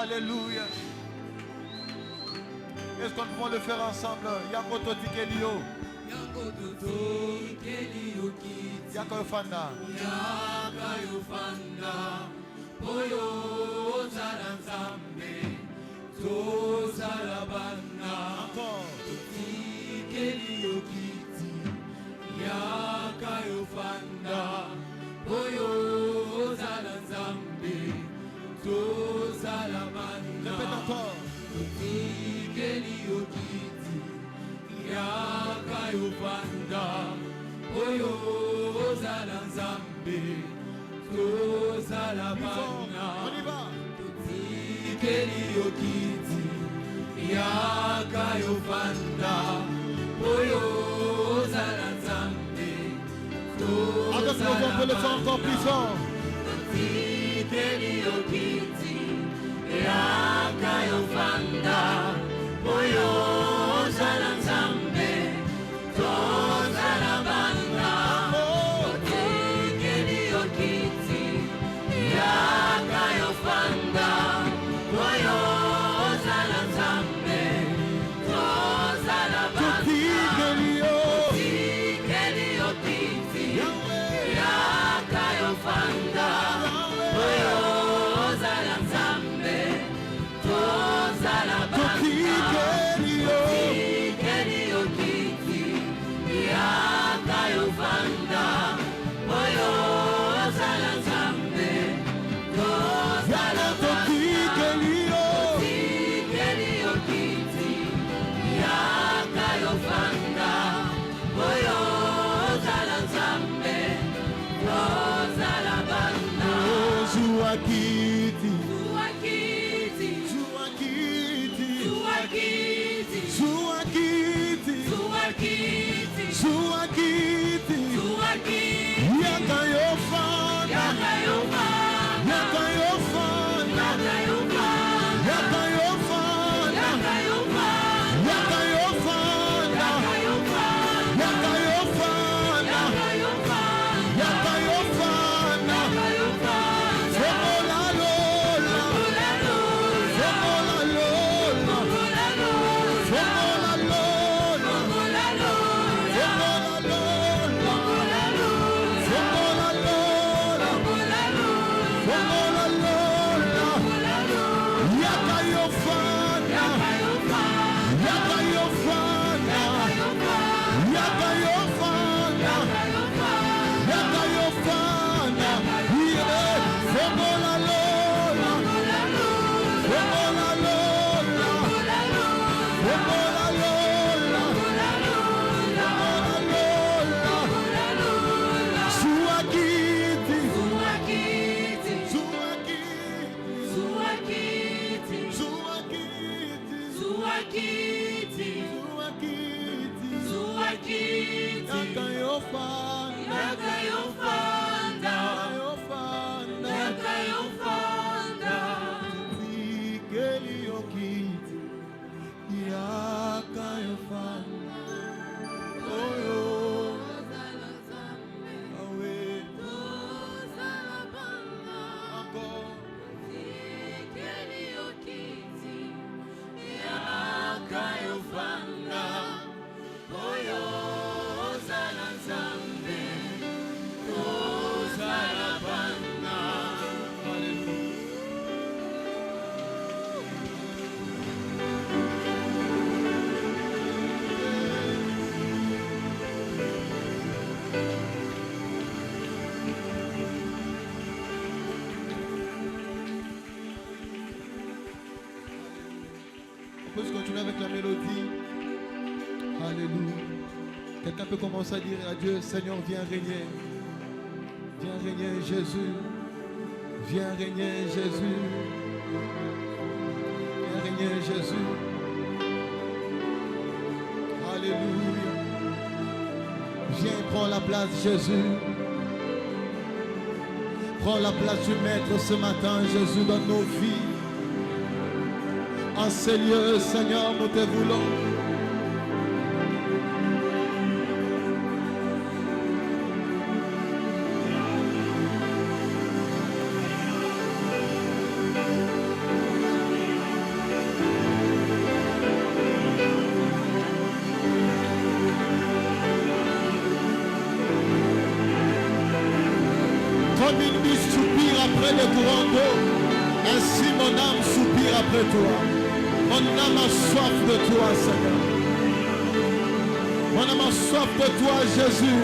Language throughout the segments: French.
Alléluia. Est-ce qu'on peut le faire ensemble? Yakoto Tikelio. Yakoto Tikelio Kiti. Yakayofanda. Yakayofanda. Oyo Zalanzambe. Tozalabana. Encore. Tikelio Kiti. Yakayofanda. Oyo Zalanzambe. Tozalabana. Répète encore. Tikelio Kiti. Yakayofanda. Oyo Zalanzambe. Tozalabana. On y va. Tikelio Kiti. Yakayofanda. Oyo Zalanzambe. Avec nous, on peut le faire encore plus fort. Tikelio Kiti. Yakayofanda. Oyo Zalanzambe. Tozalabana. Tikelio Kiti. Yakayofanda. Oyo Zalanzambe. Tozalabana. Tikelio Kiti. Yakayofanda. Oyo Zalanzambe. Tozalabana. Tikelio Kiti. Yakayofanda. Oyo Zalanzambe. Tozalabana. Tikelio Kiti. Yakayofanda. Oyo Zalanzambe. Tozalabana. Zuakiti. Zuakiti. Zuakiti. Zuakiti. Zuakiti. Zuakiti. Zuakiti. Yakayofanda. Yakayofanda. Yakayofanda. Yakayofanda. Yakayofanda. Yakayofanda. Yakayofanda. Sokola lola. Sokola lola. Sokola lola. Avec la mélodie. Alléluia. Quelqu'un peut commencer à dire à Dieu: Seigneur, viens régner. Viens régner, Jésus. Viens régner, Jésus. Viens régner, Jésus. Alléluia. Viens, prends la place, Jésus. Prends la place du Maître ce matin, Jésus, dans nos vies. En ces lieux, Seigneur, nous te voulons. après les courants d'eau, ainsi mon âme soupire après toi. Mon âme a soif de toi, Seigneur. Mon âme a soif de toi, Jésus.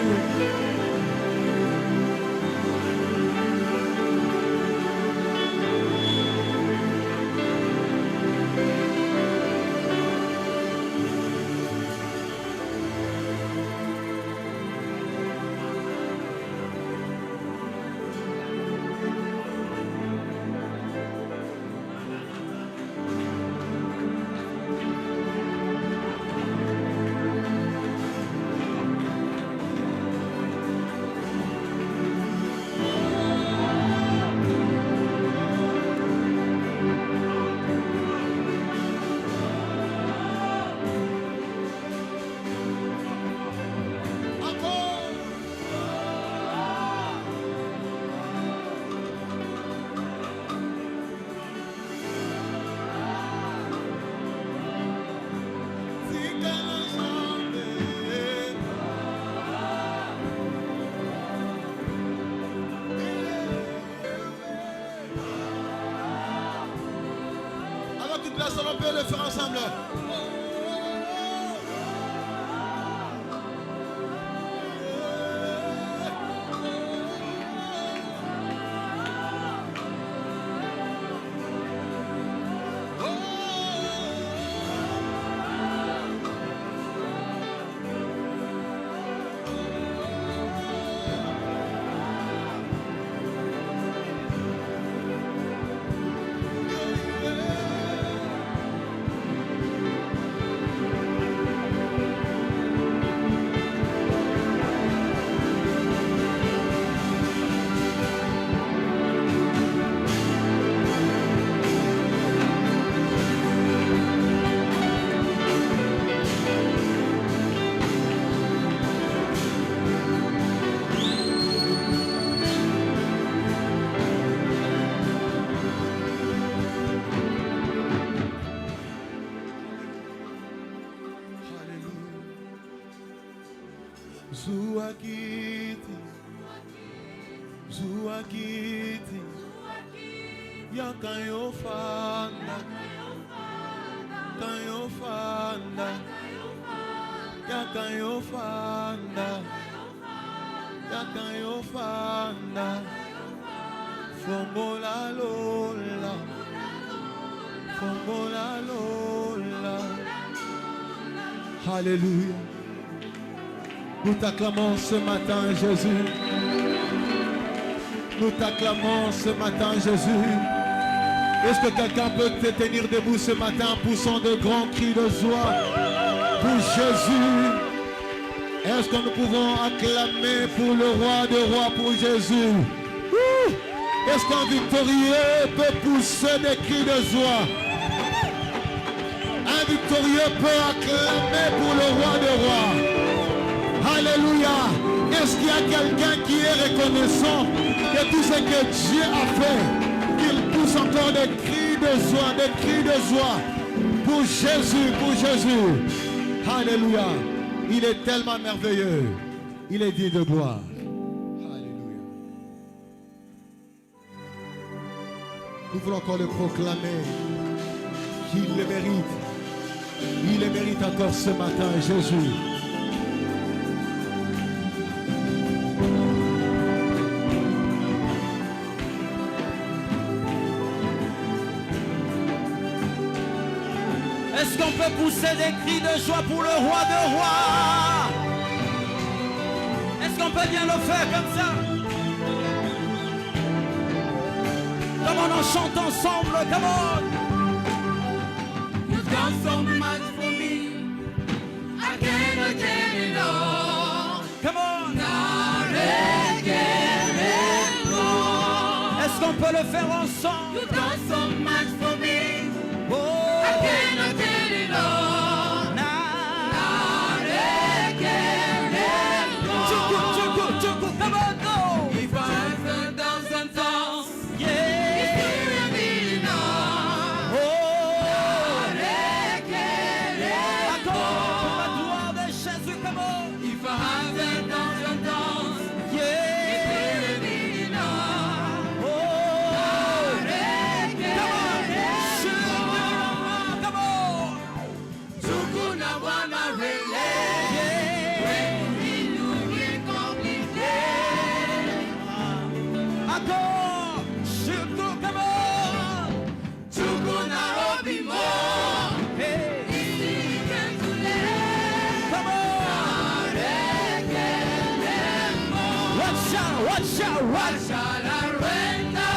On peut le faire ensemble. Zuakiti Yakayofanda Kayofanda Yakayofanda Yakayofanda Fongola Lola Fongola Lola. Alléluia. Nous t'acclamons ce matin, Jésus. Nous t'acclamons ce matin, Jésus. Est-ce que quelqu'un peut te tenir debout ce matin en poussant de grands cris de joie pour Jésus? Est-ce que nous pouvons acclamer pour le roi des rois, pour Jésus? Est-ce qu'un victorieux peut pousser des cris de joie? Un victorieux peut acclamer pour le roi des rois. Alléluia. Est-ce qu'il y a quelqu'un qui est reconnaissant de tout ce que Dieu a fait? Qu'il pousse encore des cris de joie, des cris de joie pour Jésus, pour Jésus. Alléluia. Il est tellement merveilleux. Il est digne de gloire. Alléluia. Nous voulons encore le proclamer qu'il le mérite. Il le mérite encore ce matin, Jésus. Est-ce qu'on peut pousser des cris de joie pour le roi de rois? Est-ce qu'on peut bien le faire comme ça? Come on, on chante ensemble, come on! You've done so much for me, I cannot tell it all. Come on! Est-ce qu'on peut le faire ensemble? You've done so much for me, Oh! I cannot tell it all. Come on, go! If I have 1,000 tongues, Yeah! it's still really enough. Oh! Encore pour la gloire de Jésus, come on! If I have 1,000 tongues, Yeah! it's still really enough. Oh! What shall I render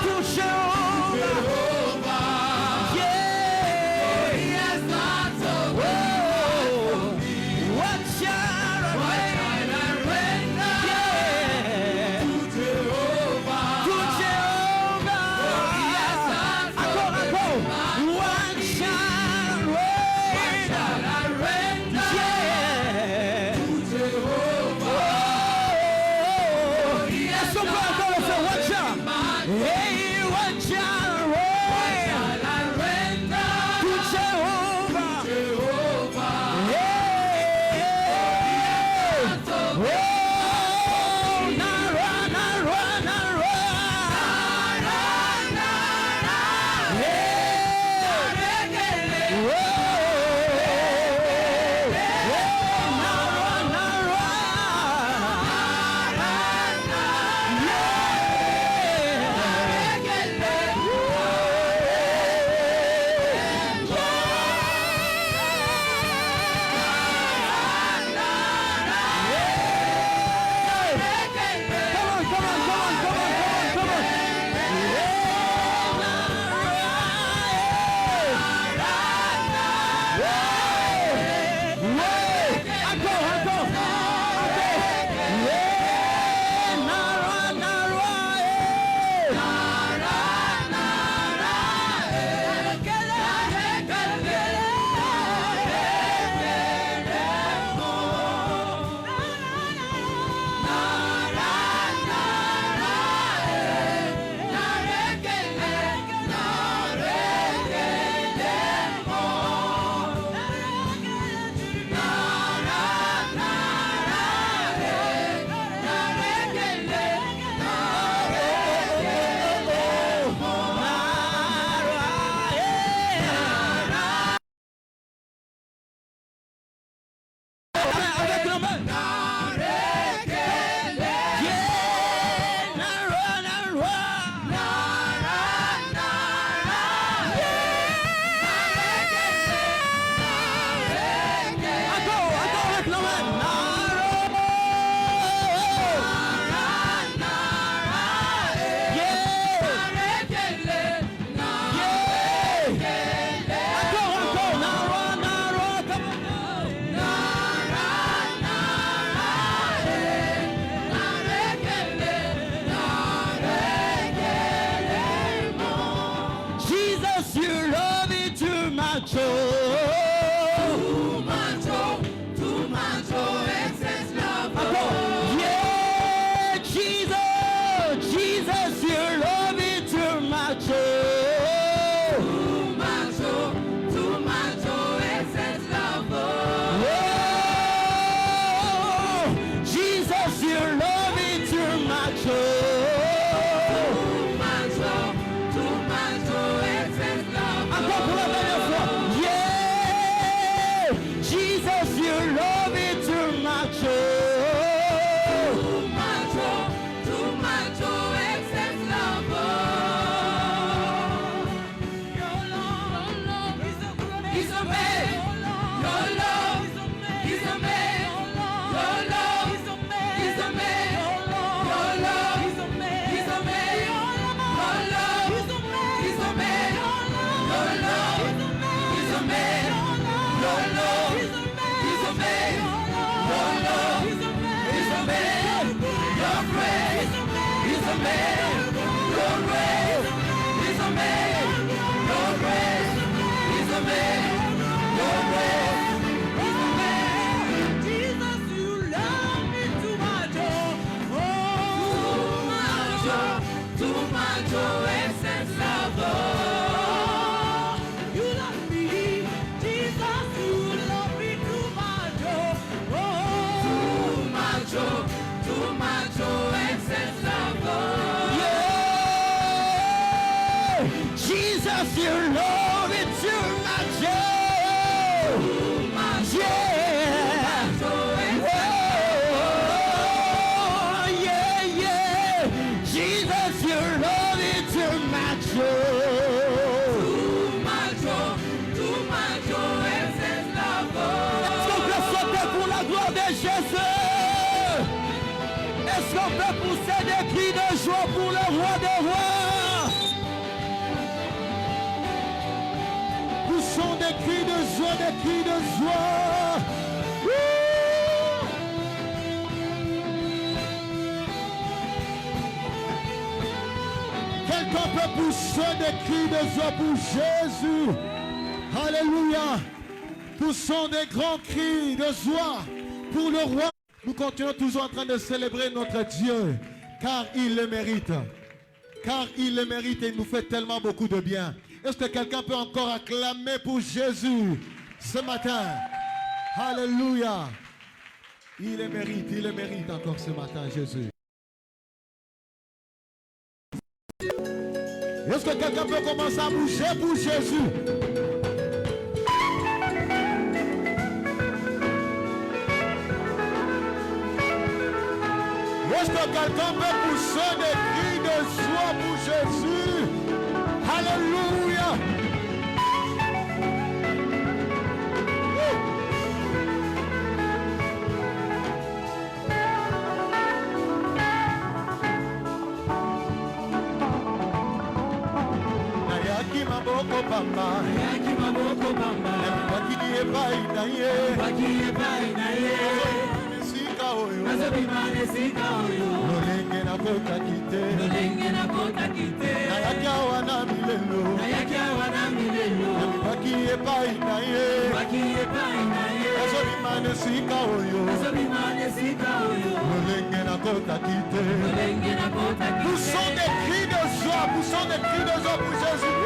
to Jehovah? Yeah. For he has done so well for me. What shall I render yeah. to Jehovah? To Jehovah. For he has done so well for me. What shall I render yeah. to Jehovah? Oh, that's so bad. What shall hey, what shall I render to Jehovah? Jehovah? Yeah. So Oh, Nara, Nara, Nara. Jesus, you love me too much. Too much, excess love. Yeah, Jesus, Jesus, you love me too much. Too much, excess love. Oh, Jesus, you love me too much. Too much, excess love. Encore pour la dernière fois. Yeah, Jesus, you love me too much. Too much, excess love. Your love is amazing. Your love is amazing. Your love is amazing. Your love is amazing. Your love is amazing. Your love is amazing. Your love is amazing. Your love is amazing. Your grace is amazing. Your grace is amazing. Your grace is amazing. Your grace is amazing. Jesus, you love me too much. Too much, excess love. You love me, Jesus, you love me too much. Too much, excess love. Yeah, Jesus, you love me too much. Yeah. Oh, yeah, yeah. Jesus, you love me too much. Too much, excess love. Est-ce qu'on peut sauter pour la gloire de Jésus? Est-ce qu'on peut pousser des cris joie pour le roi des rois. Poussons des cris de joie, des cris de joie. Quelqu'un peut pousser des cris de joie pour Jésus. Alléluia. Poussons des grands cris de joie pour le roi. Nous continuons toujours en train de célébrer notre Dieu, car il le mérite. Car il le mérite et il nous fait tellement beaucoup de bien. Est-ce que quelqu'un peut encore acclamer pour Jésus ce matin? Alléluia. Il le mérite encore ce matin, Jésus. Est-ce que quelqu'un peut commencer à bouger pour Jésus? Est-ce que quelqu'un peut pousser des cris de joie pour Jésus? Alléluia! Nayaki maboko pamba, bakini epai na ye. Lolenge na kota kite Nayaki awa na milelo Baki epai na ye Azobimane sika oyo Lolenge na kota kite. Poussons des cris de joie, poussons des cris de joie pour Jésus.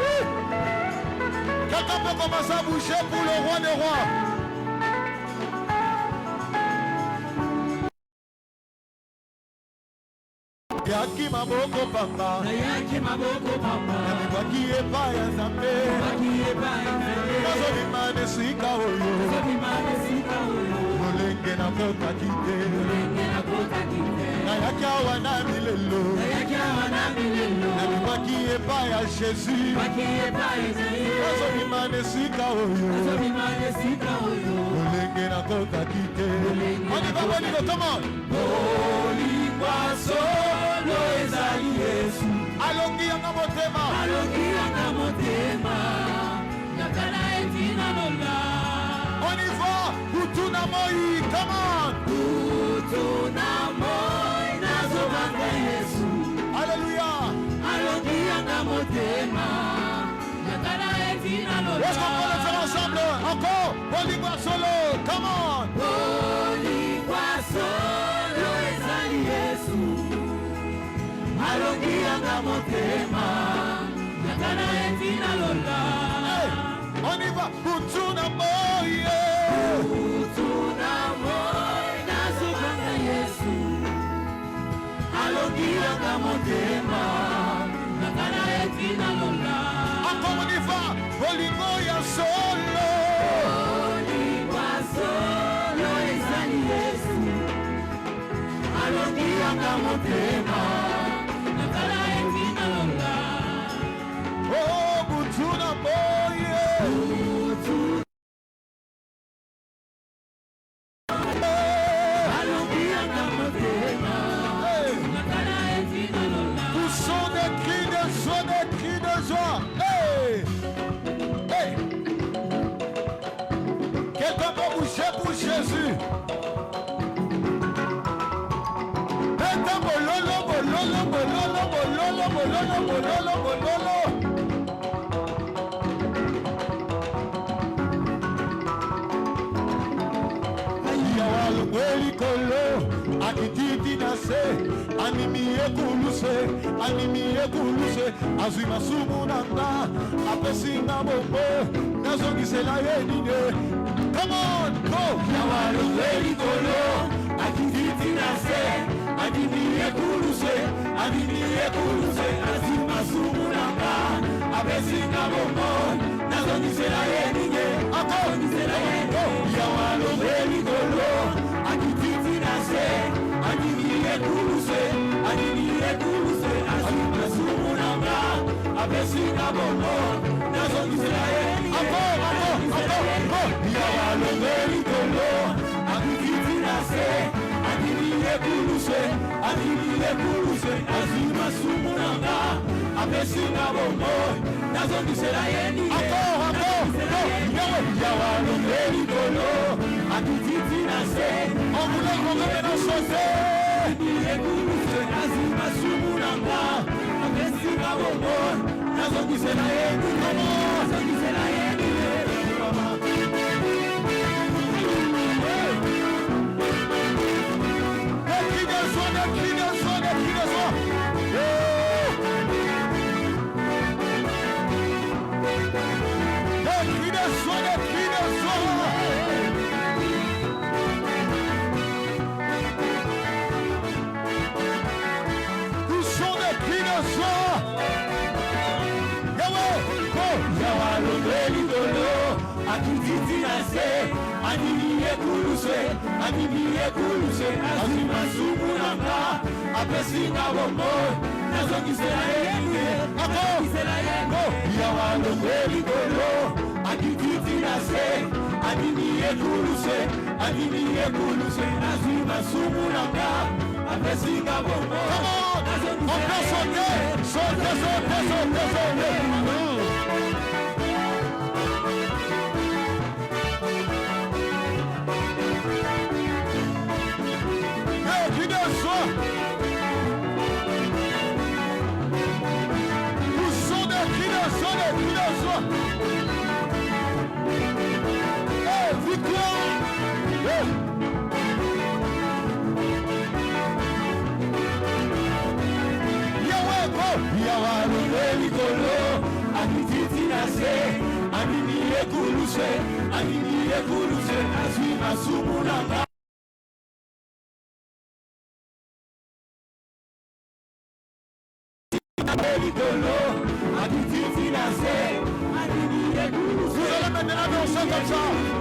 Quelqu'un peut commencer à bouger pour le roi des rois. Yaki maboko pamba, baki epai ya Nzambe, nazobimane sika oyo, lolenge na kota kite, nayaki awa na milelo, baki epai ya Jésus, nazobimane sika oyo, lolenge na kota kite. On y va, come on. Solo ezali Yesu alongi yanga motema nakana etina lola. On y va, utuna moi, come on. Utuna moi nazobanga Yesu. Alléluia. Alongi yanga motema nakana etina lola. Est-ce qu'on peut le faire ensemble? Encore. Bolingwa solo, come on. Bolingwa solo ezali Yesu alongi yanga motema nakana etina lola. On y va. Utuna moye nazobanga Yesu alongi yanga motema nakana etina lola. Encore on y va. Bolingo ya solo ezali Yesu alongi yanga motema nakana etina lola. Oh, butuna moye alongi yanga motema nakana etina lola. Poussons des cris de joie, des cris de joie. Hey! Hey! Quelqu'un peut bouger pour Jésus. Akititi nase animi ekuluse azima sumunanga apesinga bombo nazongisela yenine. Come on, go. Yawalo elikolo akititi nase animi ekuluse azima sumunanga apesinga bombo nazongisela yenine. Yawalo elikolo akititi nase animi ekuluse azima sumunanga apesinga bombo nazongisela yenine. Yawalo elikolo akititi nase animi ekuluse azima apesinga bombo nazongisela yeni yawa longe likolo atutiti na se omulongongome na sose ekuluse nazima sumunanga apesinga bombo nazongisela yeni nazongisela yeni Animiye kuluse azima sumunanga apesinga bombo nazongisela yenge nazongisela yengo yawalo weligolo akititi nase animiye kuluse azima sumunanga apesinga bombo nazongisela animiye kuluse azima sumunanga vous allez maintenant danser comme ça.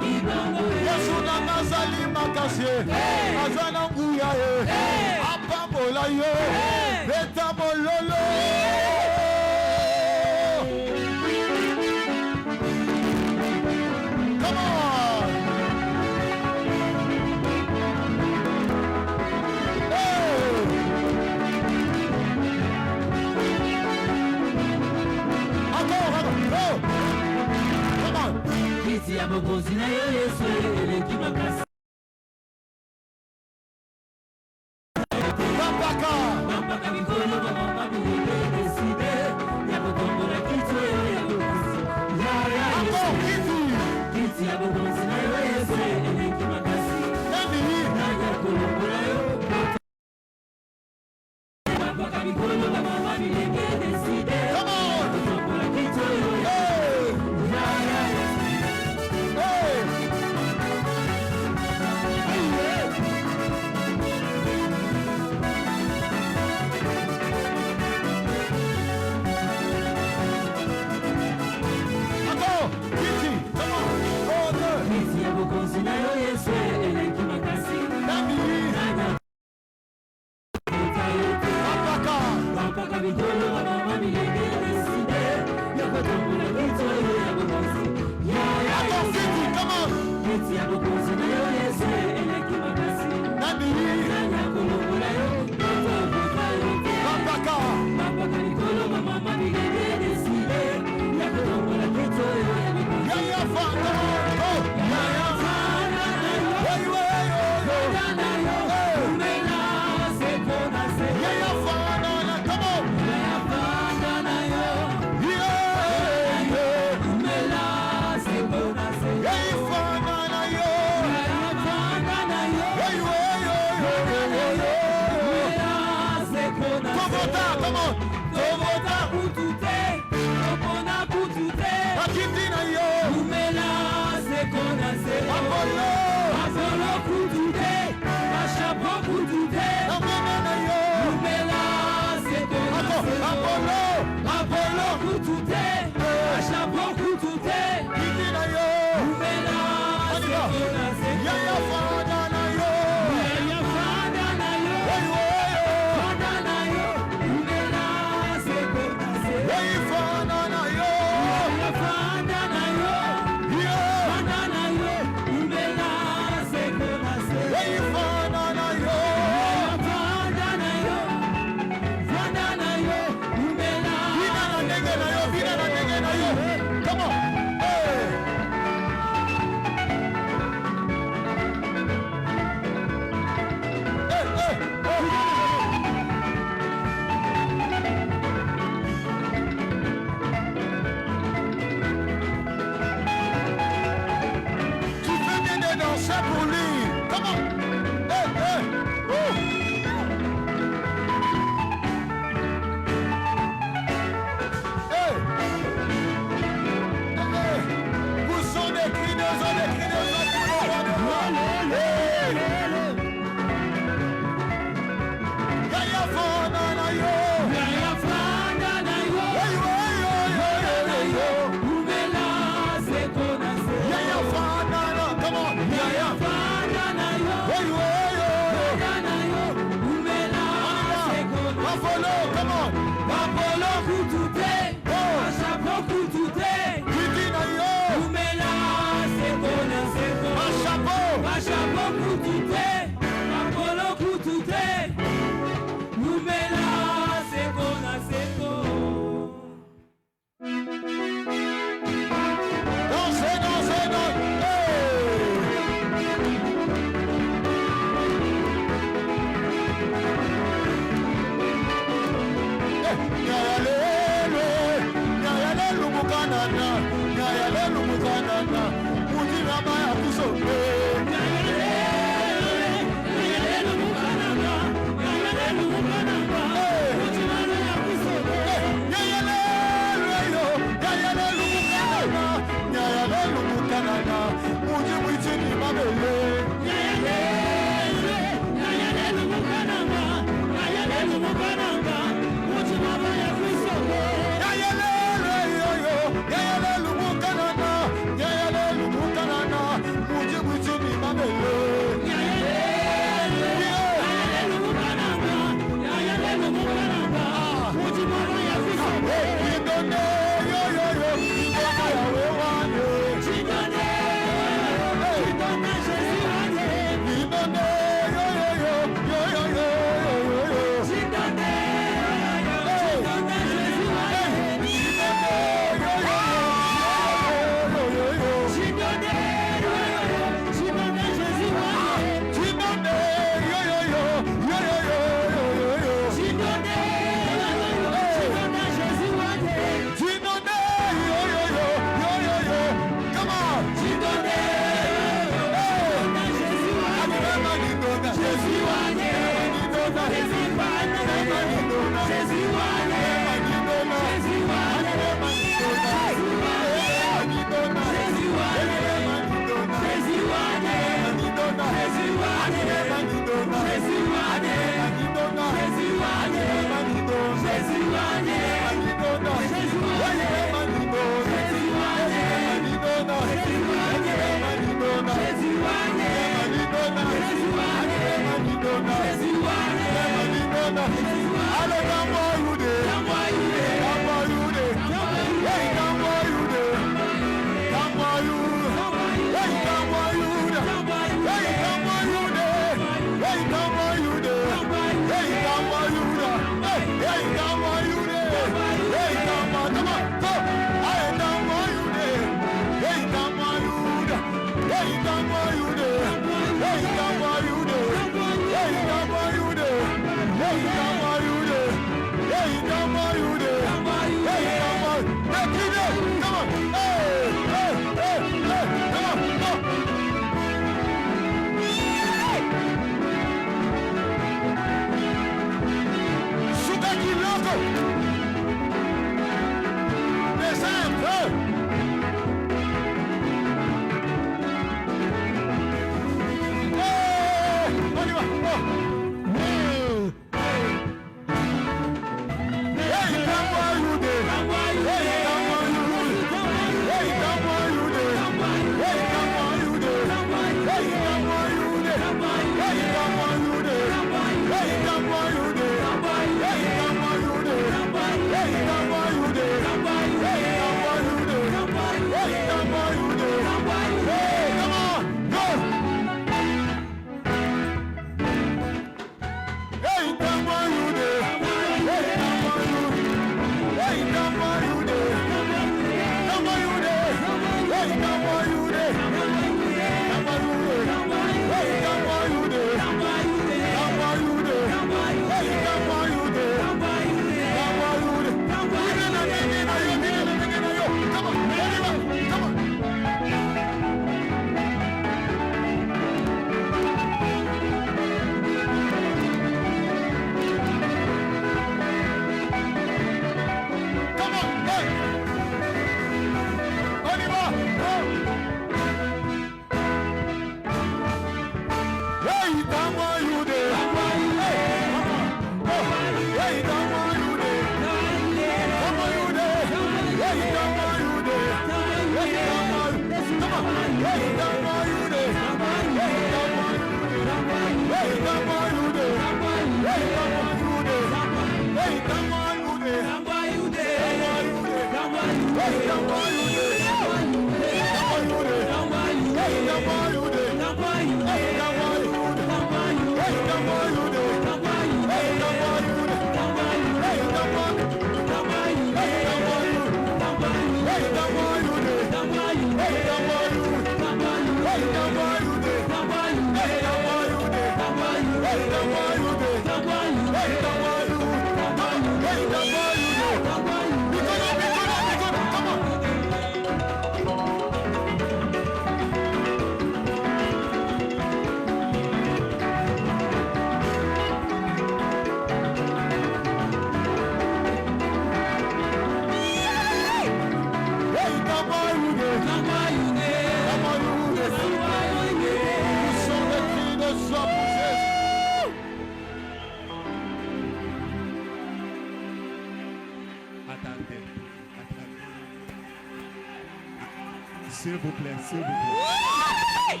S'il vous plaît, s'il vous plaît.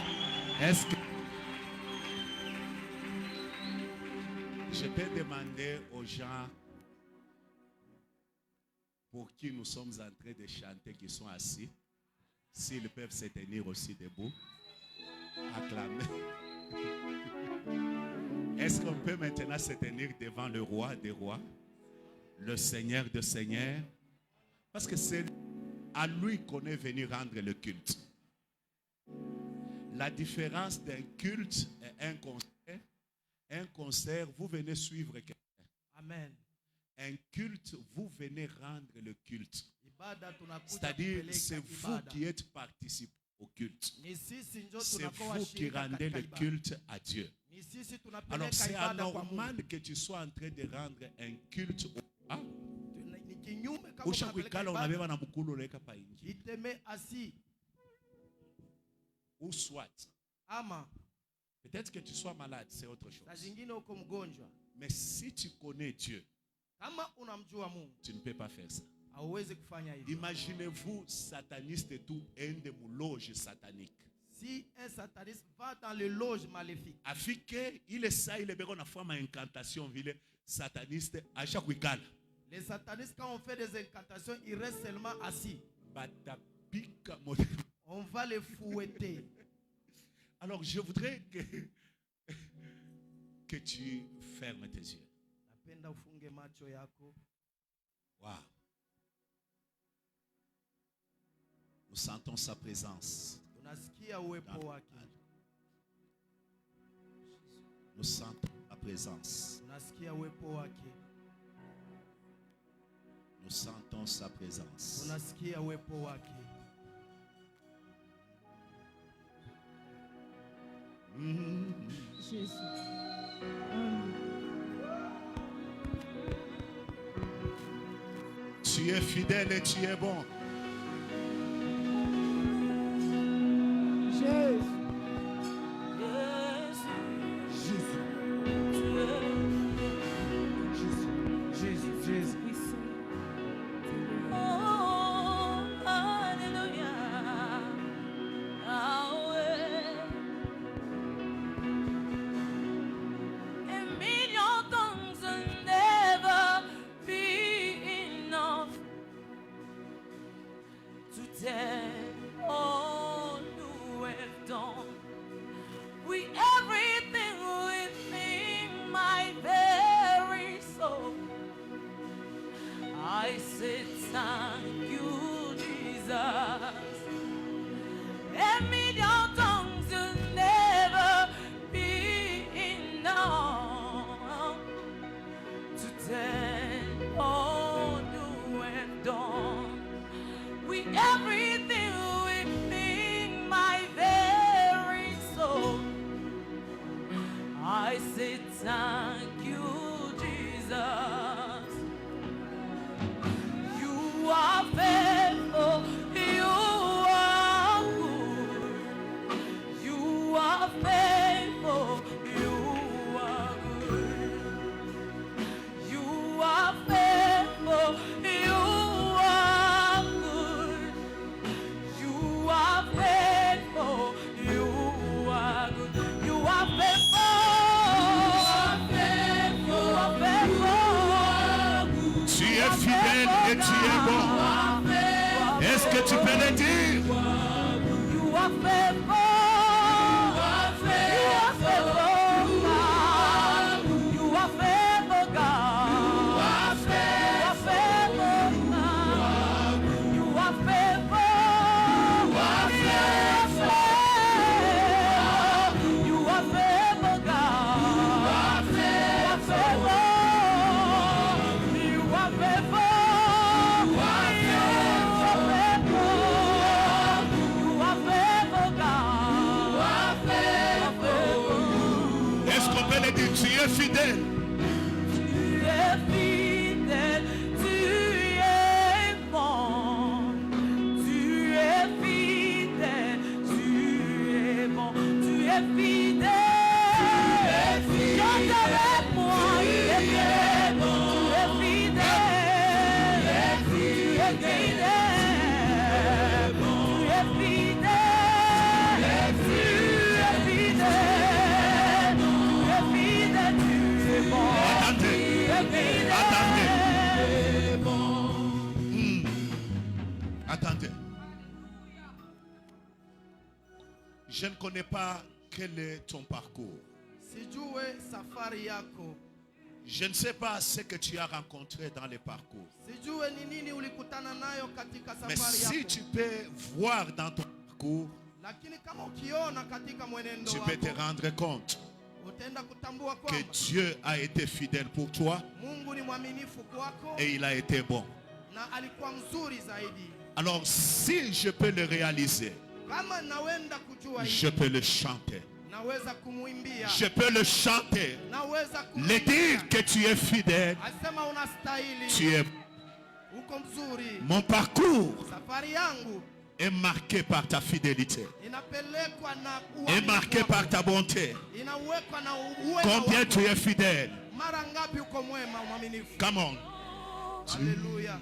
Est-ce que je peux demander aux gens pour qui nous sommes en train de chanter, qui sont assis, s'ils peuvent se tenir aussi debout, acclamer. Est-ce qu'on peut maintenant se tenir devant le roi des rois, le Seigneur des seigneurs? Parce que c'est à lui qu'on est venu rendre le culte. La différence d'un culte et un concert, vous venez suivre quelqu'un. Amen. Un culte, vous venez rendre le culte. C'est-à-dire, c'est vous qui êtes participants au culte. C'est vous qui rendez le culte à Dieu. Alors, c'est anormal que tu sois en train de rendre un culte au roi. Ou soit, peut-être que tu sois malade, c'est autre chose. Mais si tu connais Dieu, tu ne peux pas faire ça. Imaginez-vous, sataniste et tout, un de mon loge satanique. Si un sataniste va dans les loges maléfiques, il est ça, il est bien, on a fait une incantation, sataniste, à chaque week-end. Les satanistes, quand on fait des incantations, ils restent seulement assis. On va les fouetter. Alors, je voudrais que tu fermes tes yeux. Wow. Nous sentons sa présence. Nous sentons sa présence. Nous sentons sa présence. Jésus. Tu es fidèle et tu es bon. que tu es bon. Est-ce que tu peux le dire? You are faithful. You are faithful, God. You are faithful, God. You are faithful, God. You are faithful. You are faithful, God. You are faithful. You are faithful. Est-ce qu'on peut le dire? Tu es fidèle. Tu es fidèle, tu es bon. Tu es fidèle, tu es bon. Tu es fidèle. Chante avec moi, tu es fidèle. Tu es fidèle. Tu es fidèle. Tu es fidèle. Attendez. Je ne connais pas quel est ton parcours. Sijue safari yako. Je ne sais pas ce que tu as rencontré dans les parcours. Sijue ni nini ulikutana nayo katika Mais safari si yako. tu peux voir dans ton parcours, Lakini kama ukiona katika mwenendo tu peux te wako, rendre compte utaenda kutambua que kwamba Dieu a été fidèle pour toi Mungu ni mwaminifu kwako et il a été bon. na alikuwa mzuri zaidi. Alors si je peux le réaliser, Kama nawenda kujua je hivi, peux le chanter. naweza kumuimbia. Je peux le chanter. Naweza Le kumuimbia. dire que tu es fidèle, Asema unastahili. tu es. Uko mzuri. Mon parcours Safari yangu est marqué par ta fidélité, inapelekwa na est uaminifu marqué wako. par ta bonté. Inawekwa na uwema Combien wako. tu es fidèle? Mara ngapi uko mwema mwaminifu? Come on. Haleluya.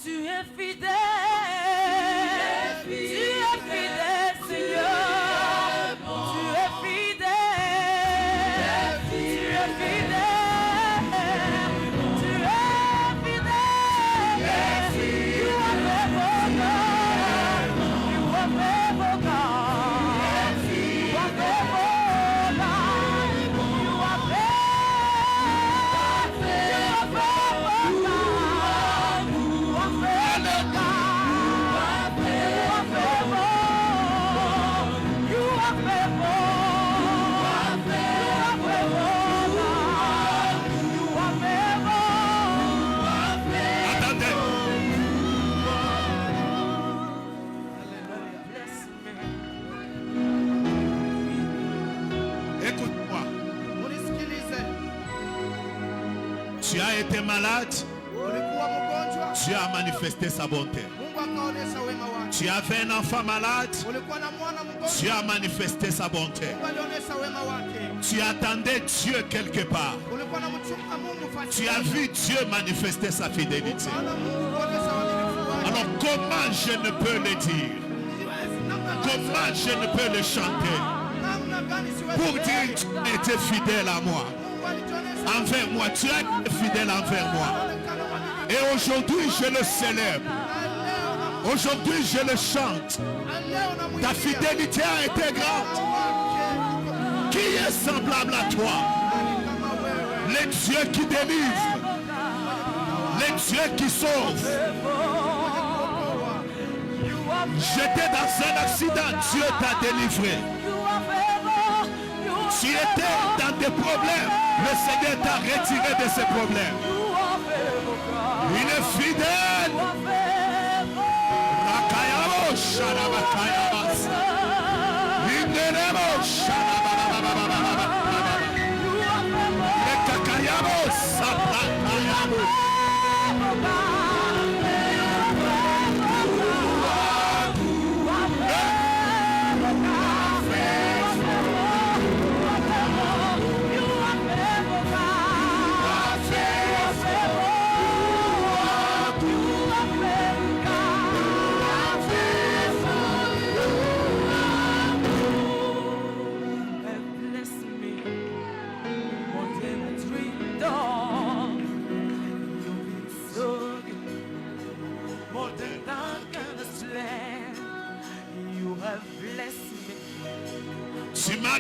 Tu es fidèle, tu es fidèle, Seigneur. Tu es fidèle, tu es fidèle, tu es fidèle. You are faithful, God. You are faithful, God. You are faithful, God. You are faithful, God. You are faithful, God. Attendez. Écoute-moi. Unisikilize. Tu as été malade, Ulikuwa mgonjwa, tu as manifesté sa bonté. Mungu akaonesha wema wake. Tu avais un enfant malade, Ulikuwa na mwana tu mgonjwa, as manifesté sa bonté. Mungu alionyesha wema wake. Tu attendais Dieu quelque part. Ulikuwa na mchunga Mungu fasi. Tu as vu Dieu manifester sa fidélité. Ukaona Mungu kuonesha uaminifu wake. Alors comment je ne peux le dire? Comment je ne peux le chanter? Namna gani siwezi Pour dire tu as été fidèle à moi. Mungu alijionyesha Envers moi, tu as été fidèle envers moi. onekana mwaminifu. Et aujourd'hui je le célèbre. Aujourd'hui je le chante. Leo namwimbia. Ta fidélité a été grande. Wake, Qui est semblable à toi? nani kama wewe? Les dieux qui délivrent. Les dieux qui sauvent. J'étais dans un accident, Dieu t'a délivré. Tu étais dans des problèmes, le Seigneur t'a retiré de ces problèmes. Il est fidèle. Rakayabo sharabakayabas. Inderebo sharababababababa. Lekakayabo saprakayabo. You are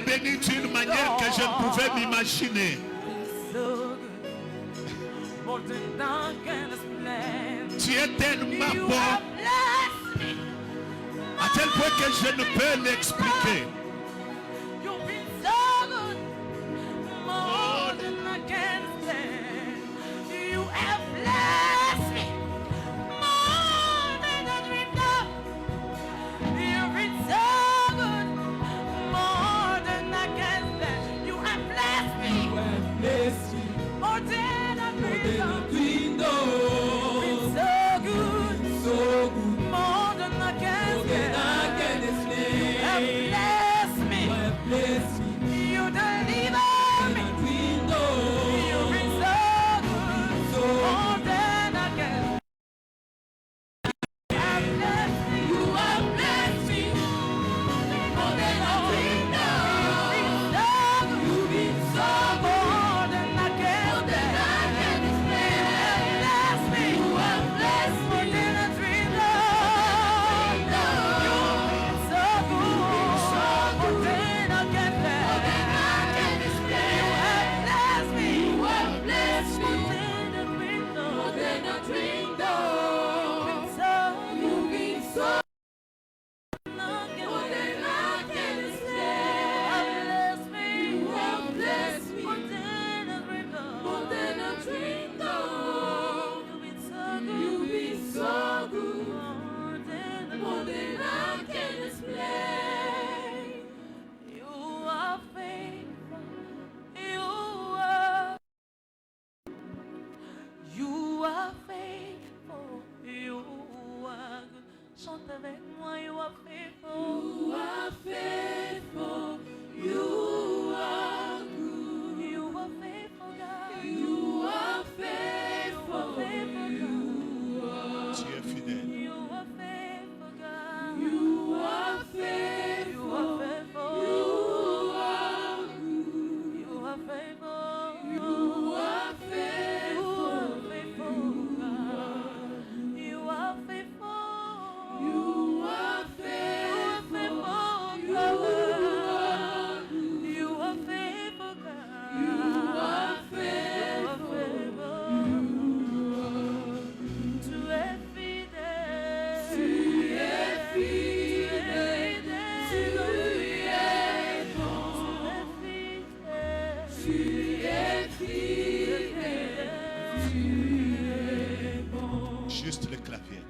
béni d'une manière que je ne pouvais m'imaginer. Tu es tellement bon, à tel point que je ne peux l'expliquer. Juste le clavier.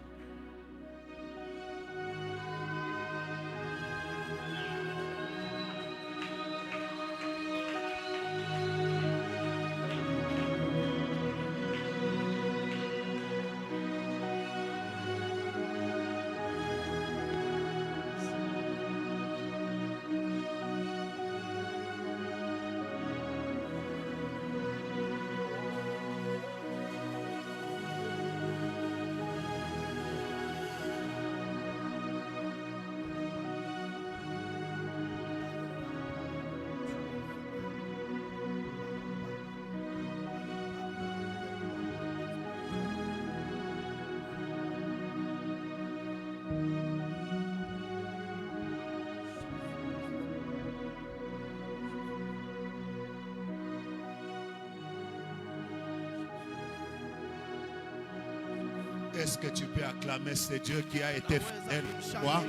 Est-ce que tu peux acclamer ce Dieu qui a été fidèle pour toi?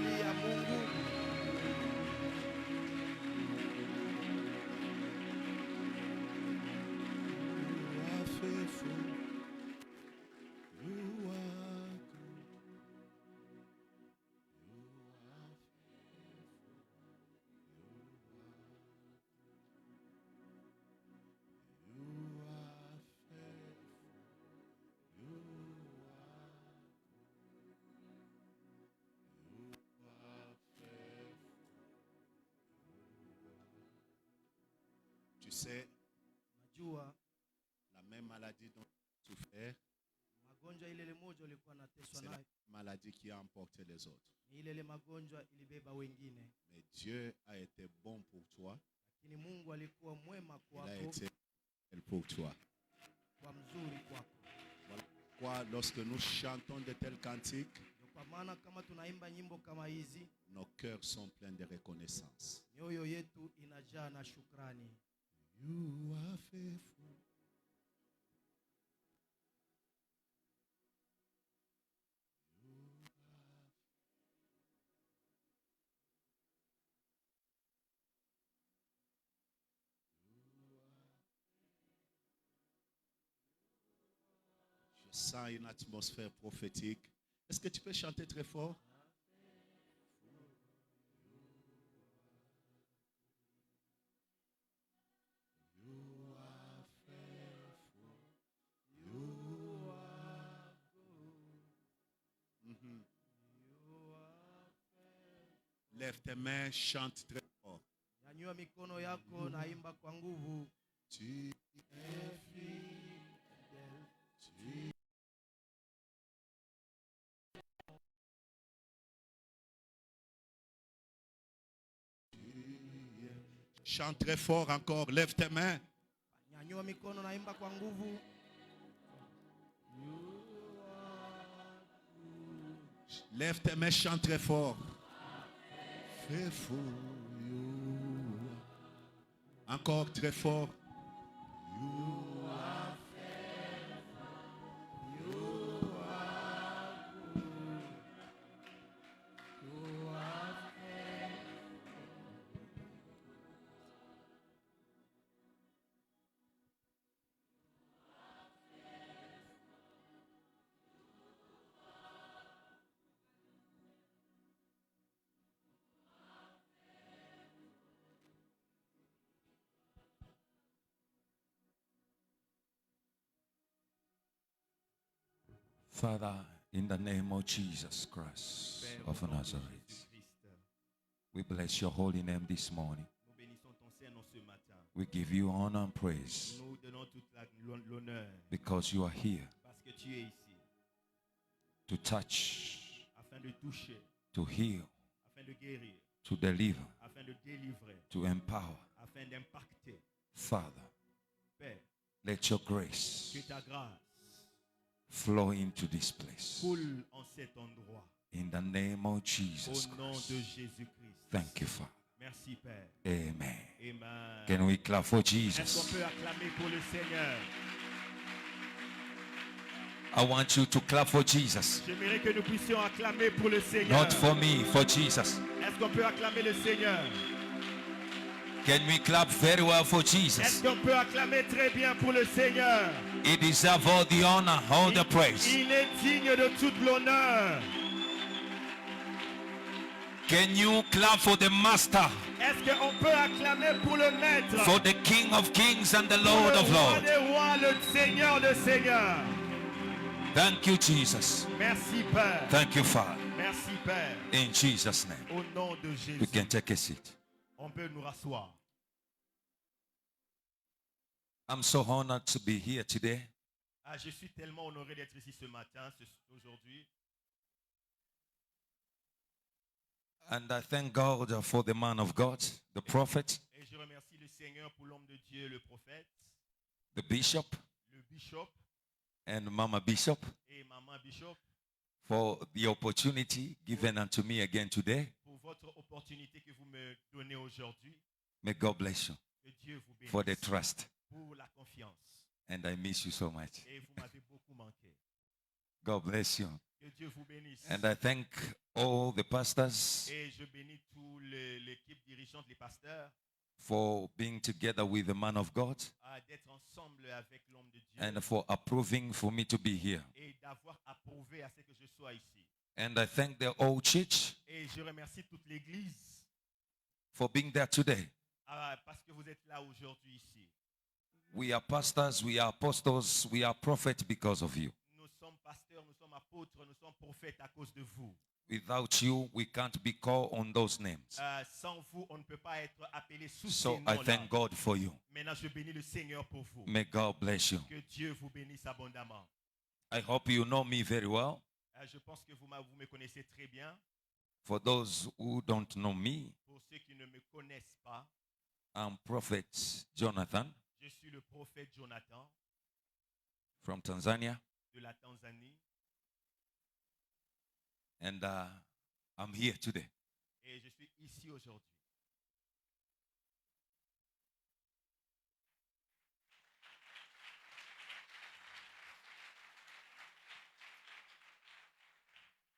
Tu sais, la même maladie dont tu souffres, c'est la maladie qui a emporté les autres. Mais Dieu a été bon pour toi. Il a été fidèle pour toi. Voilà pourquoi lorsque nous chantons de tels cantiques, hapa, maana kama tunaimba nyimbo kama hizi, nos cœurs sont pleins de reconnaissance. mioyo yetu inajaa na shukrani. You are faithful. Je sens une atmosphère prophétique. Est-ce que tu peux chanter très fort? Lève tes mains, chante très fort. Nyanyua mikono yako, naimba kwa nguvu. Tu es fidèle. Chante très fort encore. Lève tes mains. Nyanyua mikono, naimba kwa nguvu. Lève tes mains, chante très fort. Faithful you are. Encore très fort. You are faithful. You are good. You are faithful. Father, in the name of Jesus Christ of Nazareth, we bless your holy name this morning. Nous bénissons ton Saint-Nom ce matin. We give you honor and praise Nous donnons toute l'honneur because you are here parce que tu es ici to touch, afin de toucher, to heal, afin de guérir, to deliver, afin de délivrer, to empower. afin d'impacter. Father, Père, let your grace que ta grâce flow into this place. coule en cet endroit. In the name of Jesus Au nom Christ. de Jésus-Christ. Thank you, Father. Merci Père. Amen. Amen. Can we clap for Est-ce qu'on Jesus? peut acclamer pour le Seigneur? I want you to clap for Jesus. J'aimerais que nous puissions acclamer pour le Seigneur. Not for me, for Jesus. Est-ce qu'on peut acclamer le Seigneur? Can we clap very well for Est-ce Jesus? qu'on peut acclamer très bien pour le Seigneur? He deserves all the honor, all the praise. Il est digne de toute l'honneur. Can you clap for the Master, Est-ce qu'on peut acclamer pour le Maître? for the King of Kings and the Pour Lord le of Roi Lords? des rois, le Seigneur des seigneurs. Thank you, Jesus. Merci Père. Thank you, Father. Merci Père. In Jesus' name, Au nom de you Jésus, can take a seat. on peut nous rasseoir. I'm so honored to be here today. Ah, je suis tellement honoré d'être ici ce matin, aujourd'hui. And I thank God for the man of God, the prophet, Et je remercie le Seigneur pour l'homme de Dieu, le prophète, the bishop, le bishop and Mama Bishop et maman bishop for the opportunity given unto me again today. pour votre opportunité que vous me donnez aujourd'hui. May God bless you Que Dieu vous bénisse for the trust. pour la confiance. And I miss you so much. Et vous m'avez beaucoup manqué. God bless you. Que Dieu vous bénisse. And I thank all the pastors Et je bénis toute l'équipe dirigeante, les pasteurs, for being together with the man of God d'être ensemble avec l'homme de Dieu and for approving for me to be here. et d'avoir approuvé à ce que je sois ici. And I thank the whole church Et je remercie toute l'Église for being there today. parce que vous êtes là aujourd'hui ici. We are pastors, we are apostles, we are prophets because of you. Nous sommes pasteurs, nous sommes apôtres, nous sommes prophètes à cause de vous. Without you, we can't be called on those names. Sans vous, on ne peut pas être appelé sous So ces I noms-là. thank God for you. Maintenant, je bénis le Seigneur pour vous. May God bless you. Que Dieu vous bénisse abondamment. I hope you know me very well. Je pense que vous me connaissez très bien. For those who don't know me, Pour ceux qui ne me connaissent pas, I'm Prophet Jonathan je suis le prophète Jonathan from Tanzania. de la Tanzanie. And I'm here today. Et je suis ici aujourd'hui.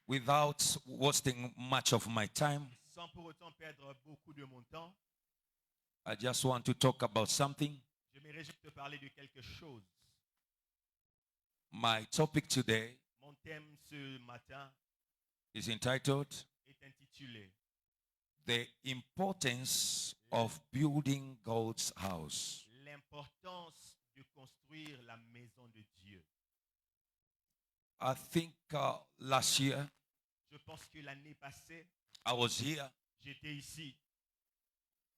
Without wasting much of my time, Sans pour autant perdre beaucoup de mon temps, I just want to talk about something. j'aimerais juste te parler de quelque chose. My topic today Mon thème ce matin is entitled est intitulé The Importance of Building God's House. L'importance de construire la maison de Dieu. I think last year Je pense que l'année passée, I was here j'étais ici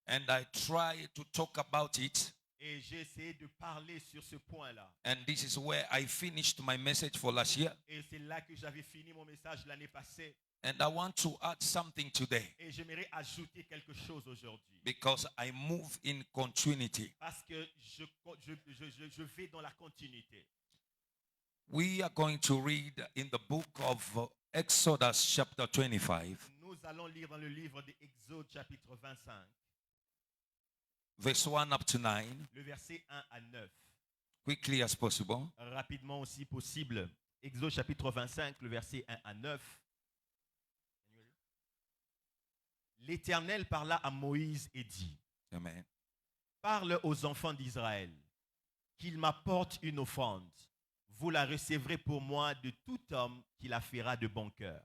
and I tried to talk about it. et j'ai essayé de parler sur ce point-là. And this is where I finished my message for last year. Et c'est là que j'avais fini mon message l'année passée. And I want to add something today Et j'aimerais ajouter quelque chose aujourd'hui. because I move in continuity. Parce que je vais dans la continuité. We are going to read in the book of Exodus chapter 25, Nous allons lire dans le livre d'Exode chapitre 25, verse 1 up to 9, le verset 1 à 9. quickly as possible. Rapidement aussi possible. Exode chapitre 25, le verset 1 à 9. L'Éternel parla à Moïse et dit, Amen. parle aux enfants d'Israël, qu'ils m'apportent une offrande. Vous la recevrez pour moi de tout homme qui la fera de bon cœur.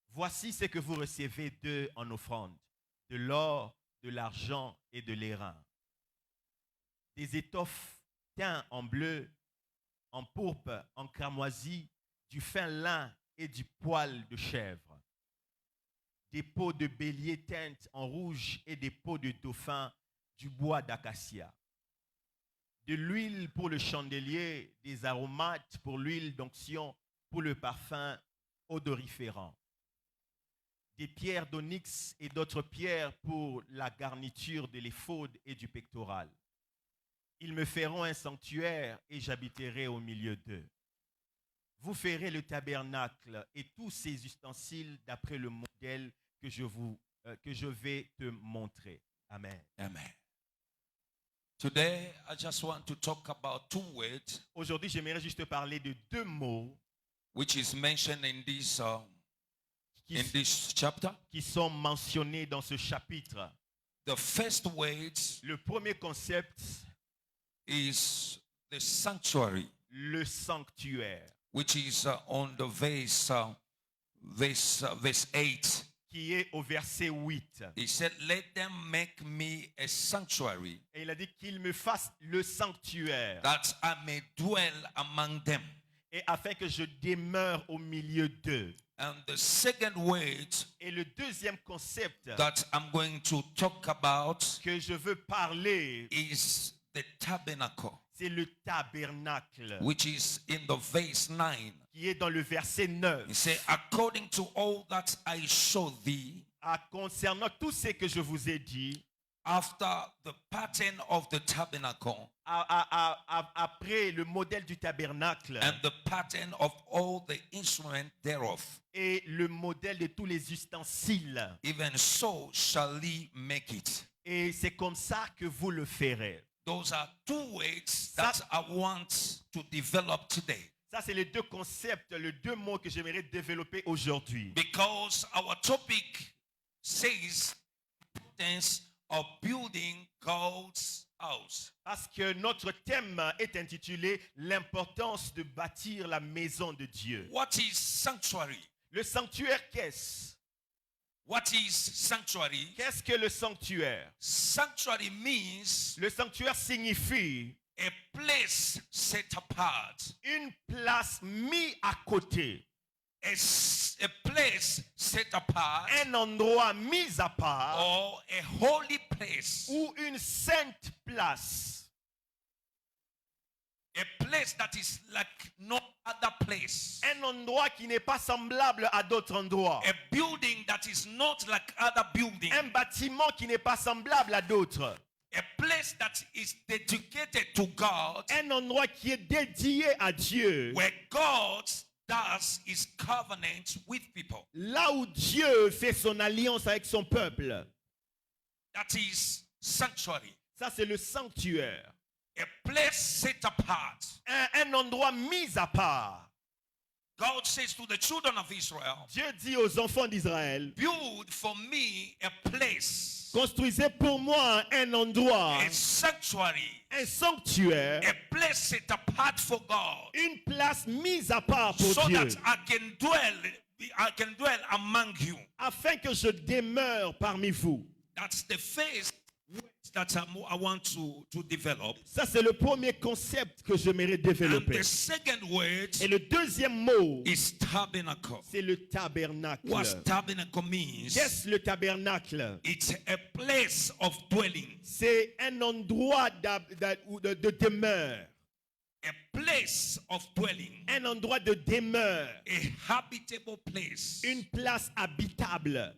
Voici ce que vous recevez d'eux en offrande, de l'or, de l'argent et de l'airain. Des étoffes teintes en bleu, en pourpre, en cramoisi, du fin lin et du poil de chèvre. Des peaux de bélier teintes en rouge et des peaux de dauphin, du bois d'acacia. De l'huile pour le chandelier, des aromates pour l'huile d'onction, pour le parfum odoriférant. Des pierres d'onyx et d'autres pierres pour la garniture de l'éphod et du pectoral. Ils me feront un sanctuaire et j'habiterai au milieu d'eux. Vous ferez le tabernacle et tous ses ustensiles d'après le modèle que je vais te montrer. Amen. Amen. Today, I just want to talk about two words Aujourd'hui, j'aimerais juste parler de deux mots which is mentioned in this qui, chapter. qui sont mentionnés dans ce chapitre. The first word Le premier concept, is the sanctuary, le sanctuaire, which is on the verse 8. qui est au verset 8. He said, "Let them make me a sanctuary, Et il a dit qu'il me fasse le sanctuaire, that I may dwell among them." et afin que je demeure au milieu d'eux. And the second word Et le deuxième concept that I'm going to talk about que je veux parler, is the tabernacle, c'est le tabernacle, which is in the verse 9. qui est dans le verset 9. He said, "According to all that I showed thee, Concernant tout ce que je vous ai dit, after the pattern of the tabernacle après le modèle du tabernacle and the pattern of all the instruments thereof, et le modèle de tous les ustensiles, even so shall ye make it." et c'est comme ça que vous le ferez. Those are two words that I want to develop today, Ça, c'est les deux concepts, les deux mots que j'aimerais développer aujourd'hui. because our topic says importance of building God's house. Parce que notre thème est intitulé « L'importance de bâtir la maison de Dieu What is sanctuary? ». Le sanctuaire, qu'est-ce? What is sanctuary? Qu'est-ce que le sanctuaire? Sanctuary means Le sanctuaire signifie a place set apart, une place mise à côté, a place set apart, un endroit mis à part or a holy place, ou une sainte place. a place that is like no other place, Un endroit qui n'est pas semblable à d'autres endroits. a building that is not like other buildings, Un bâtiment qui n'est pas semblable à d'autres. a place that is dedicated to God, Un endroit qui est dédié à Dieu. where God does his covenant with people. Là où Dieu fait son alliance avec son peuple. That is sanctuary. Ça, c'est le sanctuaire. A place set apart. Un endroit mis à part. God says to the children of Israel, Dieu dit aux enfants d'Israël, build for me a place, construisez pour moi un endroit, a sanctuary, un sanctuaire, a place set apart for God, une place mise à part pour so Dieu, that I can dwell among you. afin que je demeure parmi vous. That's the first word that I want to develop. Ça, c'est le premier concept que j'aimerais And développer. the second word Et le deuxième mot, is tabernacle. c'est le tabernacle. What tabernacle means, Qu'est-ce le tabernacle? it's a place of dwelling, C'est un endroit de demeure. a place of dwelling, Un endroit de demeure. a habitable place. Une place habitable.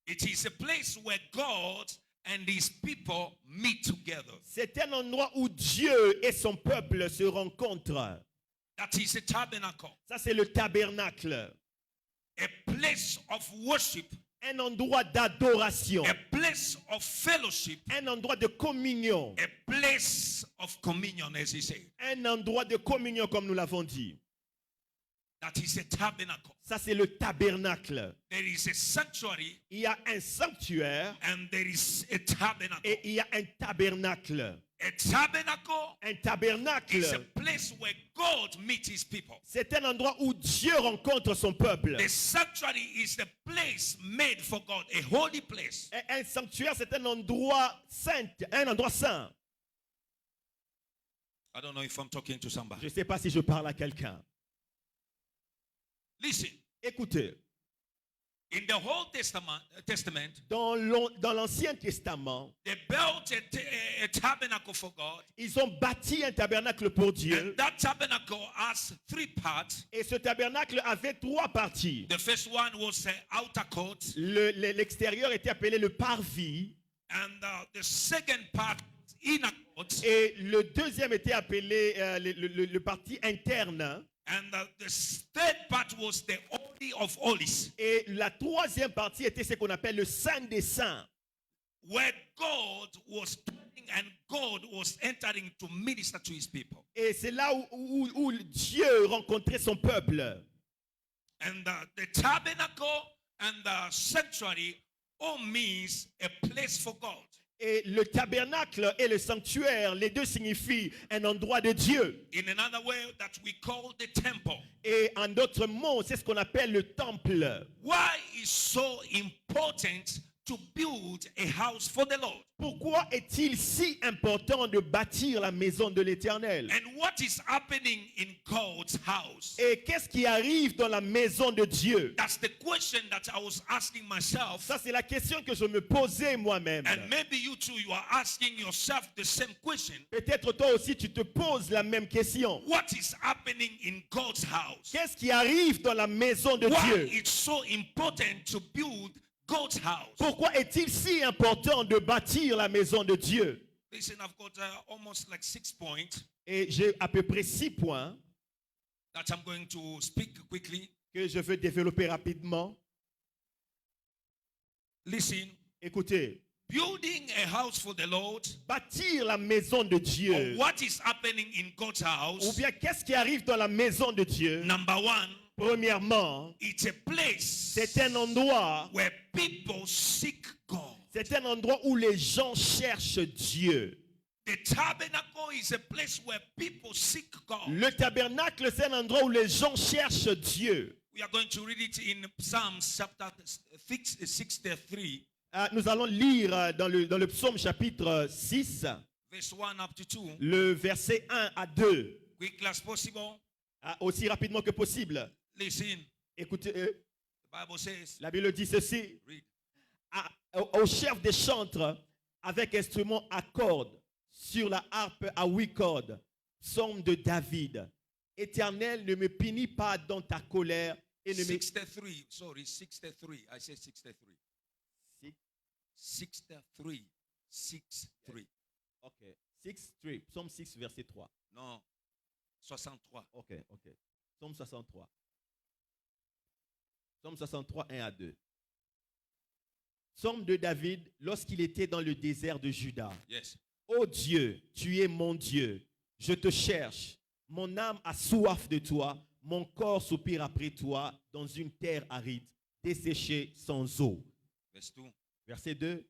It is a place where God and his people meet together. C'est un endroit où Dieu et son peuple se rencontrent. That is a tabernacle, Ça, c'est le tabernacle. a place of worship, Un endroit d'adoration. a place of fellowship, Un endroit de communion. a place of communion, as he said. Un endroit de communion, comme nous l'avons dit. That is a tabernacle. Ça, c'est le tabernacle. There is a sanctuary Il y a un sanctuaire and there is a tabernacle. et il y a un tabernacle. A tabernacle Un is a tabernacle, place where God meets his people. c'est un endroit où Dieu rencontre son peuple. The sanctuary is the place made for God, a holy place. Un sanctuaire, c'est un endroit saint, un endroit saint. I don't know if I'm talking to Je somebody. ne sais pas si je parle à quelqu'un. Listen, Écoutez, in the Old Testament, dans l'Ancien Testament, they built a tabernacle for God. ils ont bâti un tabernacle pour Dieu. And that tabernacle has three parts. Et ce tabernacle avait trois parties. The first one was the outer court, L'extérieur était appelé le parvis. and the second part, inner court, Et le deuxième était appelé le parti interne. and the third part was the Holy of Holies, Et la troisième partie était ce qu'on appelle le Saint des Saints. where God was dwelling and God was entering to minister to his people. Et c'est là où Dieu rencontrait son peuple. And the tabernacle and the sanctuary all means a place for God. Et le tabernacle et le sanctuaire, les deux signifient un endroit de Dieu. In another way, that we call the temple. Et en d'autres mots, c'est ce qu'on appelle le temple. Why is so important to build a house for the Lord? Pourquoi est-il si important de bâtir la maison de l'Éternel? And what is happening in God's house? Et qu'est-ce qui arrive dans la maison de Dieu? That's the question that I was asking myself. Ça, c'est la question que je me posais moi-même. And maybe you too, you are asking yourself the same question. Peut-être toi aussi, tu te poses la même question. What is happening in God's house? Qu'est-ce qui arrive dans la maison de Why Dieu? it's so important to build God's house? Pourquoi est-il si important de bâtir la maison de Dieu? Listen, I've got almost like 6 points Et j'ai à peu près 6 points that I'm going to speak quickly. que je veux développer rapidement. Listen, Écoutez, building a house for the Lord, bâtir la maison de or Dieu, what is happening in God's ou house? bien qu'est-ce qui arrive dans la maison de Dieu? Number one, Premièrement, it's a place c'est un endroit, where people seek God. c'est un endroit où les gens cherchent Dieu. The tabernacle is a place where people seek God. Le tabernacle, c'est un endroit où les gens cherchent Dieu. We are going to read it in Psalms chapter 63, Nous allons lire dans le psaume chapitre 6, verse 1 up to 2. le verset 1 à 2, Quickly as possible. aussi rapidement que possible. Listen, Écoutez, the Bible says, la Bible dit ceci. read. Au chef des chantres, avec instrument à cordes, sur la harpe à 8 cordes, psaume de David. Éternel, ne me punis pas dans ta colère et ne me... 63, sorry, 63. I said 63. 63. 63. Ok. 6, 3. Psaume 6, verset 3. Non, 63. Ok. Psaume 63. Psaume 63, 1 à 2. Psaume de David, lorsqu'il était dans le désert de Juda. Yes. Ô Dieu, tu es mon Dieu. Je te cherche. Mon âme a soif de toi. Mon corps soupire après toi dans une terre aride, desséchée sans eau. Verse 2. Verset 2.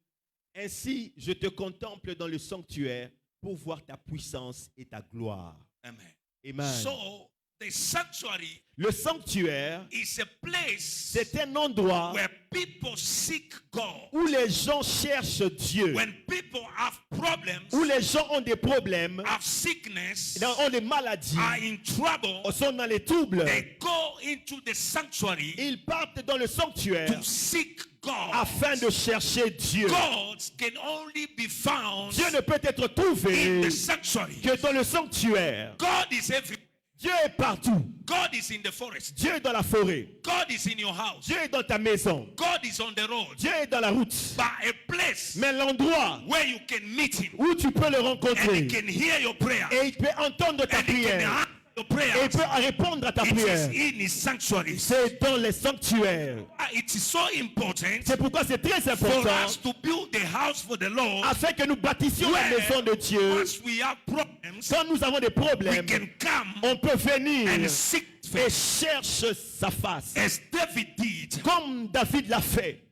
Ainsi, je te contemple dans le sanctuaire pour voir ta puissance et ta gloire. Amen. Amen. So, the sanctuary Le sanctuaire, is a place c'est un endroit where people seek God. où les gens cherchent Dieu, When people have problems, où les gens ont des problèmes, have sickness, ont des maladies, are in trouble, sont dans les troubles. they go into the sanctuary Ils partent dans le sanctuaire to seek God. afin de chercher Dieu. God can only be found Dieu ne peut être in trouvé the sanctuary. que dans le sanctuaire. God is everywhere. Dieu est partout. God is in the forest. Dieu est dans la forêt. God is in your house. Dieu est dans ta maison. God is on the road. Dieu est dans la route. But a place Mais l'endroit where you can meet him où tu peux le and rencontrer he can hear your prayer et il peut entendre ta and he can prière answer your et il prayers. peut répondre à ta It prière. is in his sanctuary. C'est dans les sanctuaires. It is so important C'est pourquoi c'est très for important us to build the house for the Lord. afin que nous bâtissions la Where maison de Dieu. once we have problems, Quand nous avons des we problèmes, can come on peut venir and seek et face cherche sa face. as David did. Comme David l'a fait.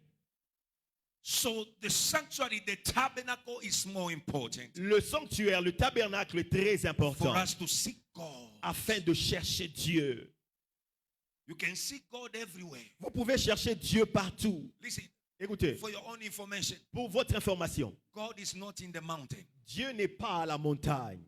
So the sanctuary, the tabernacle is more important Le sanctuaire, le tabernacle est très for important us to seek God. afin de chercher Dieu. You can seek God everywhere. Vous pouvez chercher Dieu partout. Listen, Écoutez, for your own information, pour votre information, God is not in the mountain. Dieu n'est pas à la montagne.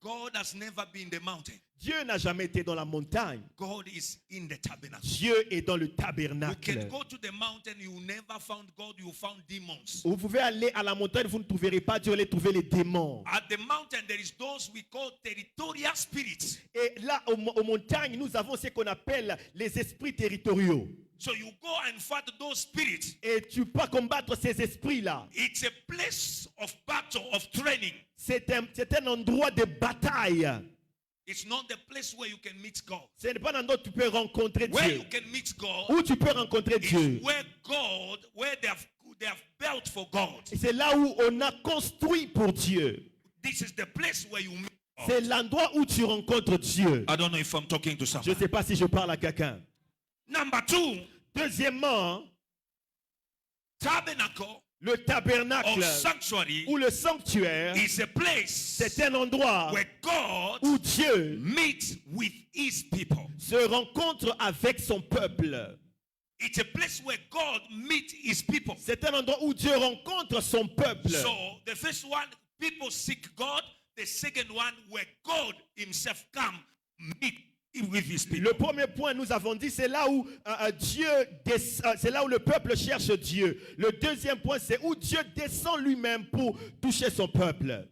God has never been in the mountain. Dieu n'a jamais été dans la montagne. God is in the tabernacle. Dieu est dans le You tabernacle. can go to the mountain, you will never found God, you found demons. Vous pouvez aller à la montagne, vous ne trouverez pas Dieu, vous allez trouver les démons. At the mountain, there is those we call territorial spirits. Et là, aux montagnes, nous avons ce qu'on appelle les esprits territoriaux. So you go and fight those spirits. Et tu peux combattre ces esprits-là. It's a place of battle, of training. C'est un endroit de bataille. It's not the place where you can meet God. Ce n'est pas un endroit où tu peux rencontrer Where Dieu. you can meet God Où tu peux rencontrer Dieu. is where God, where they have built for God. Et c'est là où on a construit pour Dieu. This is the place where you meet God. C'est l'endroit où tu rencontres Dieu. I don't know if I'm talking to Je someone. ne sais pas si je parle à quelqu'un. Number two, Deuxièmement, tabernacle le tabernacle or sanctuary ou le sanctuaire, is a place c'est un endroit where God où Dieu meets with his people. se rencontre avec son peuple. It's a place where God meets his people. C'est un endroit où Dieu rencontre son peuple. So the first one, people seek God. The second one, where God himself come meet with his people. Le premier point, nous avons dit, c'est là où c'est là où le peuple cherche Dieu. Le deuxième point, c'est où Dieu descend lui-même pour toucher son peuple.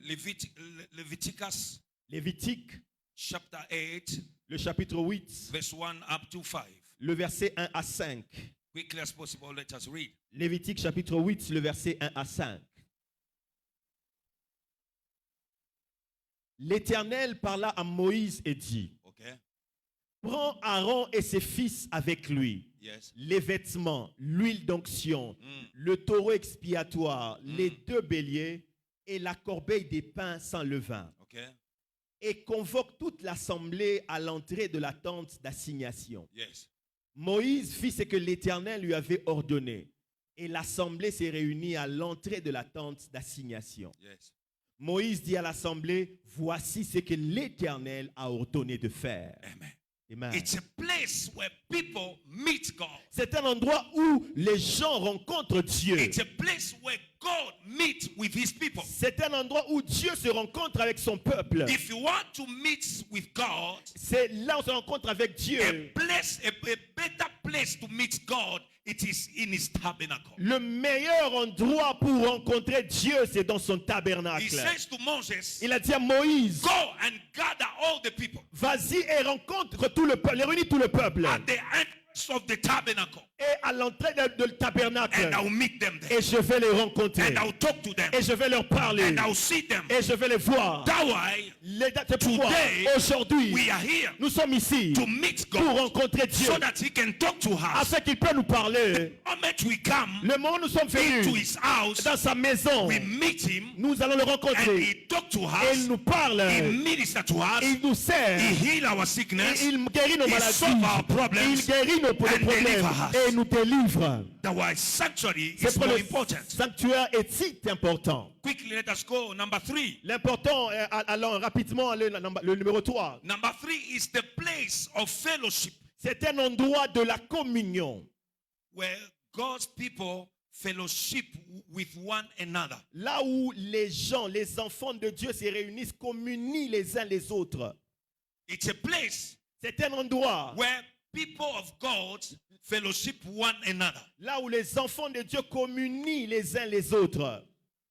Leviticus Lévitique, chapter 8, le chapitre 8, verse 1 up to 5. le verset 1 à 5. Quickly as possible, let us read. Lévitique, chapitre 8, le verset 1 à 5. L'Éternel parla à Moïse et dit, Okay. prends Aaron et ses fils avec lui, Yes. les vêtements, l'huile d'onction, le taureau expiatoire, les 2 béliers et la corbeille des pains sans levain. Okay. Et convoque toute l'assemblée à l'entrée de la tente d'assignation. Yes. Moïse fit ce que l'Éternel lui avait ordonné. Et l'assemblée s'est réunie à l'entrée de la tente d'assignation. Yes. Moïse dit à l'assemblée, voici ce que l'Éternel a ordonné de faire. Amen. Amen. It's a place where people meet God. C'est un endroit où les gens rencontrent Dieu. It's a place where God meets with his people. C'est un endroit où Dieu se rencontre avec son peuple. If you want to meet with God, C'est là où on se rencontre avec Dieu. a better place to meet God, it is in his tabernacle. Le meilleur endroit pour rencontrer Dieu, c'est dans son He tabernacle. says to Moses, Il a dit à Moïse, go and gather all the people vas-y et rencontre tout le peuple, réunis tout le peuple at the entrance of the tabernacle. Et à l'entrée du tabernacle. And I will meet them there. Et je vais les rencontrer. And I will talk to them. Et je vais leur parler. And I will see them. Et je vais les voir. That why C'est pourquoi today aujourd'hui, we are here nous sommes ici to meet pour God rencontrer Dieu. so that He can talk to us. Afin qu'il puisse nous parler. The moment we come Le moment où nous sommes venus into His house, dans sa maison, we meet Him nous allons le and rencontrer. He talk to Et us. il nous parle. He minister to us. Il nous sert. He heal our Et sickness. il guérit nos He maladies. solve our problems. Il guérit nos problèmes. deliver us. Et nous délivre. That's why sanctuary C'est is pour more le important. sanctuaire est si important. Quickly, let us go. Number 3. L'important, allons rapidement, le numéro 3. Number 3 is the place of fellowship C'est un endroit de la communion. where God's people fellowship with one another. Là où les gens, les enfants de Dieu se réunissent, communient les uns les autres. It's a place C'est un endroit where people of God fellowship one another. là où les enfants de Dieu communient les uns les autres.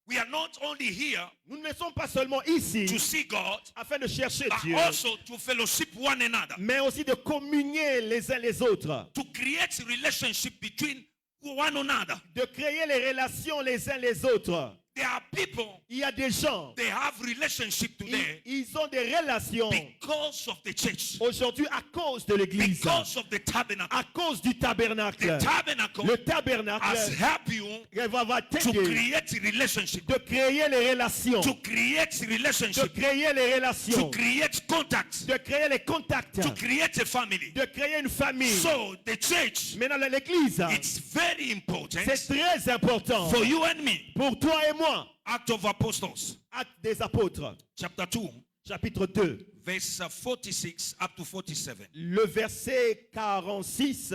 We are not only here Nous ne sommes pas seulement ici to see God, afin de chercher but Dieu, also to fellowship one another, mais aussi de communier les uns les autres, to create relationship between one another. de créer les relations les uns les autres. There are people, Il y a des gens, they have relationship today ils ont des relations because of the church, aujourd'hui à cause de l'église, because of the tabernacle. à cause du tabernacle. The tabernacle Le has tabernacle helped you va to t'aider create relationship, de créer les relations, to create de relationship, créer les to relations, create contact, de créer les contacts, to create a family. de créer une famille. So the church, Maintenant, l'église, it's very important c'est très important for you and me. pour toi et moi. Act of Apostles, Actes des apôtres, chapter 2, chapitre 2, verse 46 up to 47. le verset 46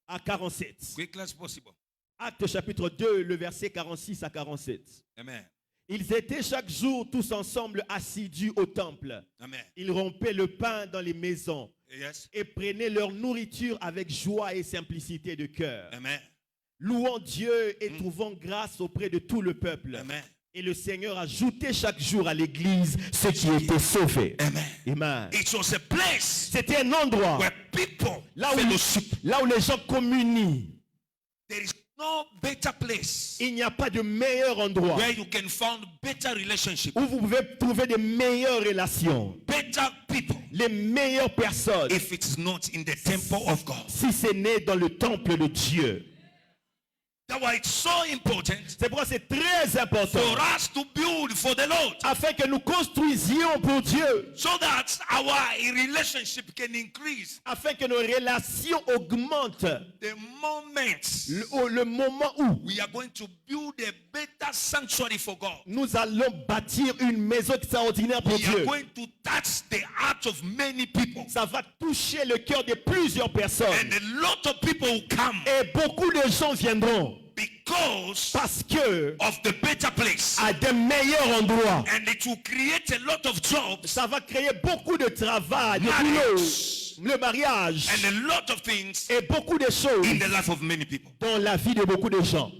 à 47. Quickly as possible. Actes chapitre 2, le verset 46 à 47. Amen. Ils étaient chaque jour tous ensemble assidus au temple. Amen. Ils rompaient le pain dans les maisons Yes. et prenaient leur nourriture avec joie et simplicité de cœur, Amen. louant Dieu et trouvant grâce auprès de tout le peuple. Amen. Et le Seigneur ajoutait chaque jour à l'église ceux qui étaient sauvés. Amen. Amen. It was a place C'était un endroit where people là fellowship. où les gens communient. There is no better place Il n'y a pas de meilleur endroit where you can find better relationship, où vous pouvez trouver de meilleures relations, better people, les meilleures personnes, if it's not in the temple of God. si c'est né dans le temple de Dieu. That's why it's so important C'est pourquoi c'est très important for us to build for the Lord, afin que nous construisions pour Dieu, so that our relationship can increase. afin que nos relations augmentent. The moment Le moment où we are going to build a better sanctuary for God, nous allons bâtir une maison extraordinaire pour we are Dieu, going to touch the heart of many people, ça va toucher le cœur de plusieurs personnes. and a lot of people will come Et beaucoup de gens viendront because parce que of the better place, à des meilleurs endroits, and it will create a lot of jobs ça va créer beaucoup de travail, de Marriage. boulot, le mariage and a lot of things et beaucoup de choses in the life of many people. dans la vie de beaucoup de gens.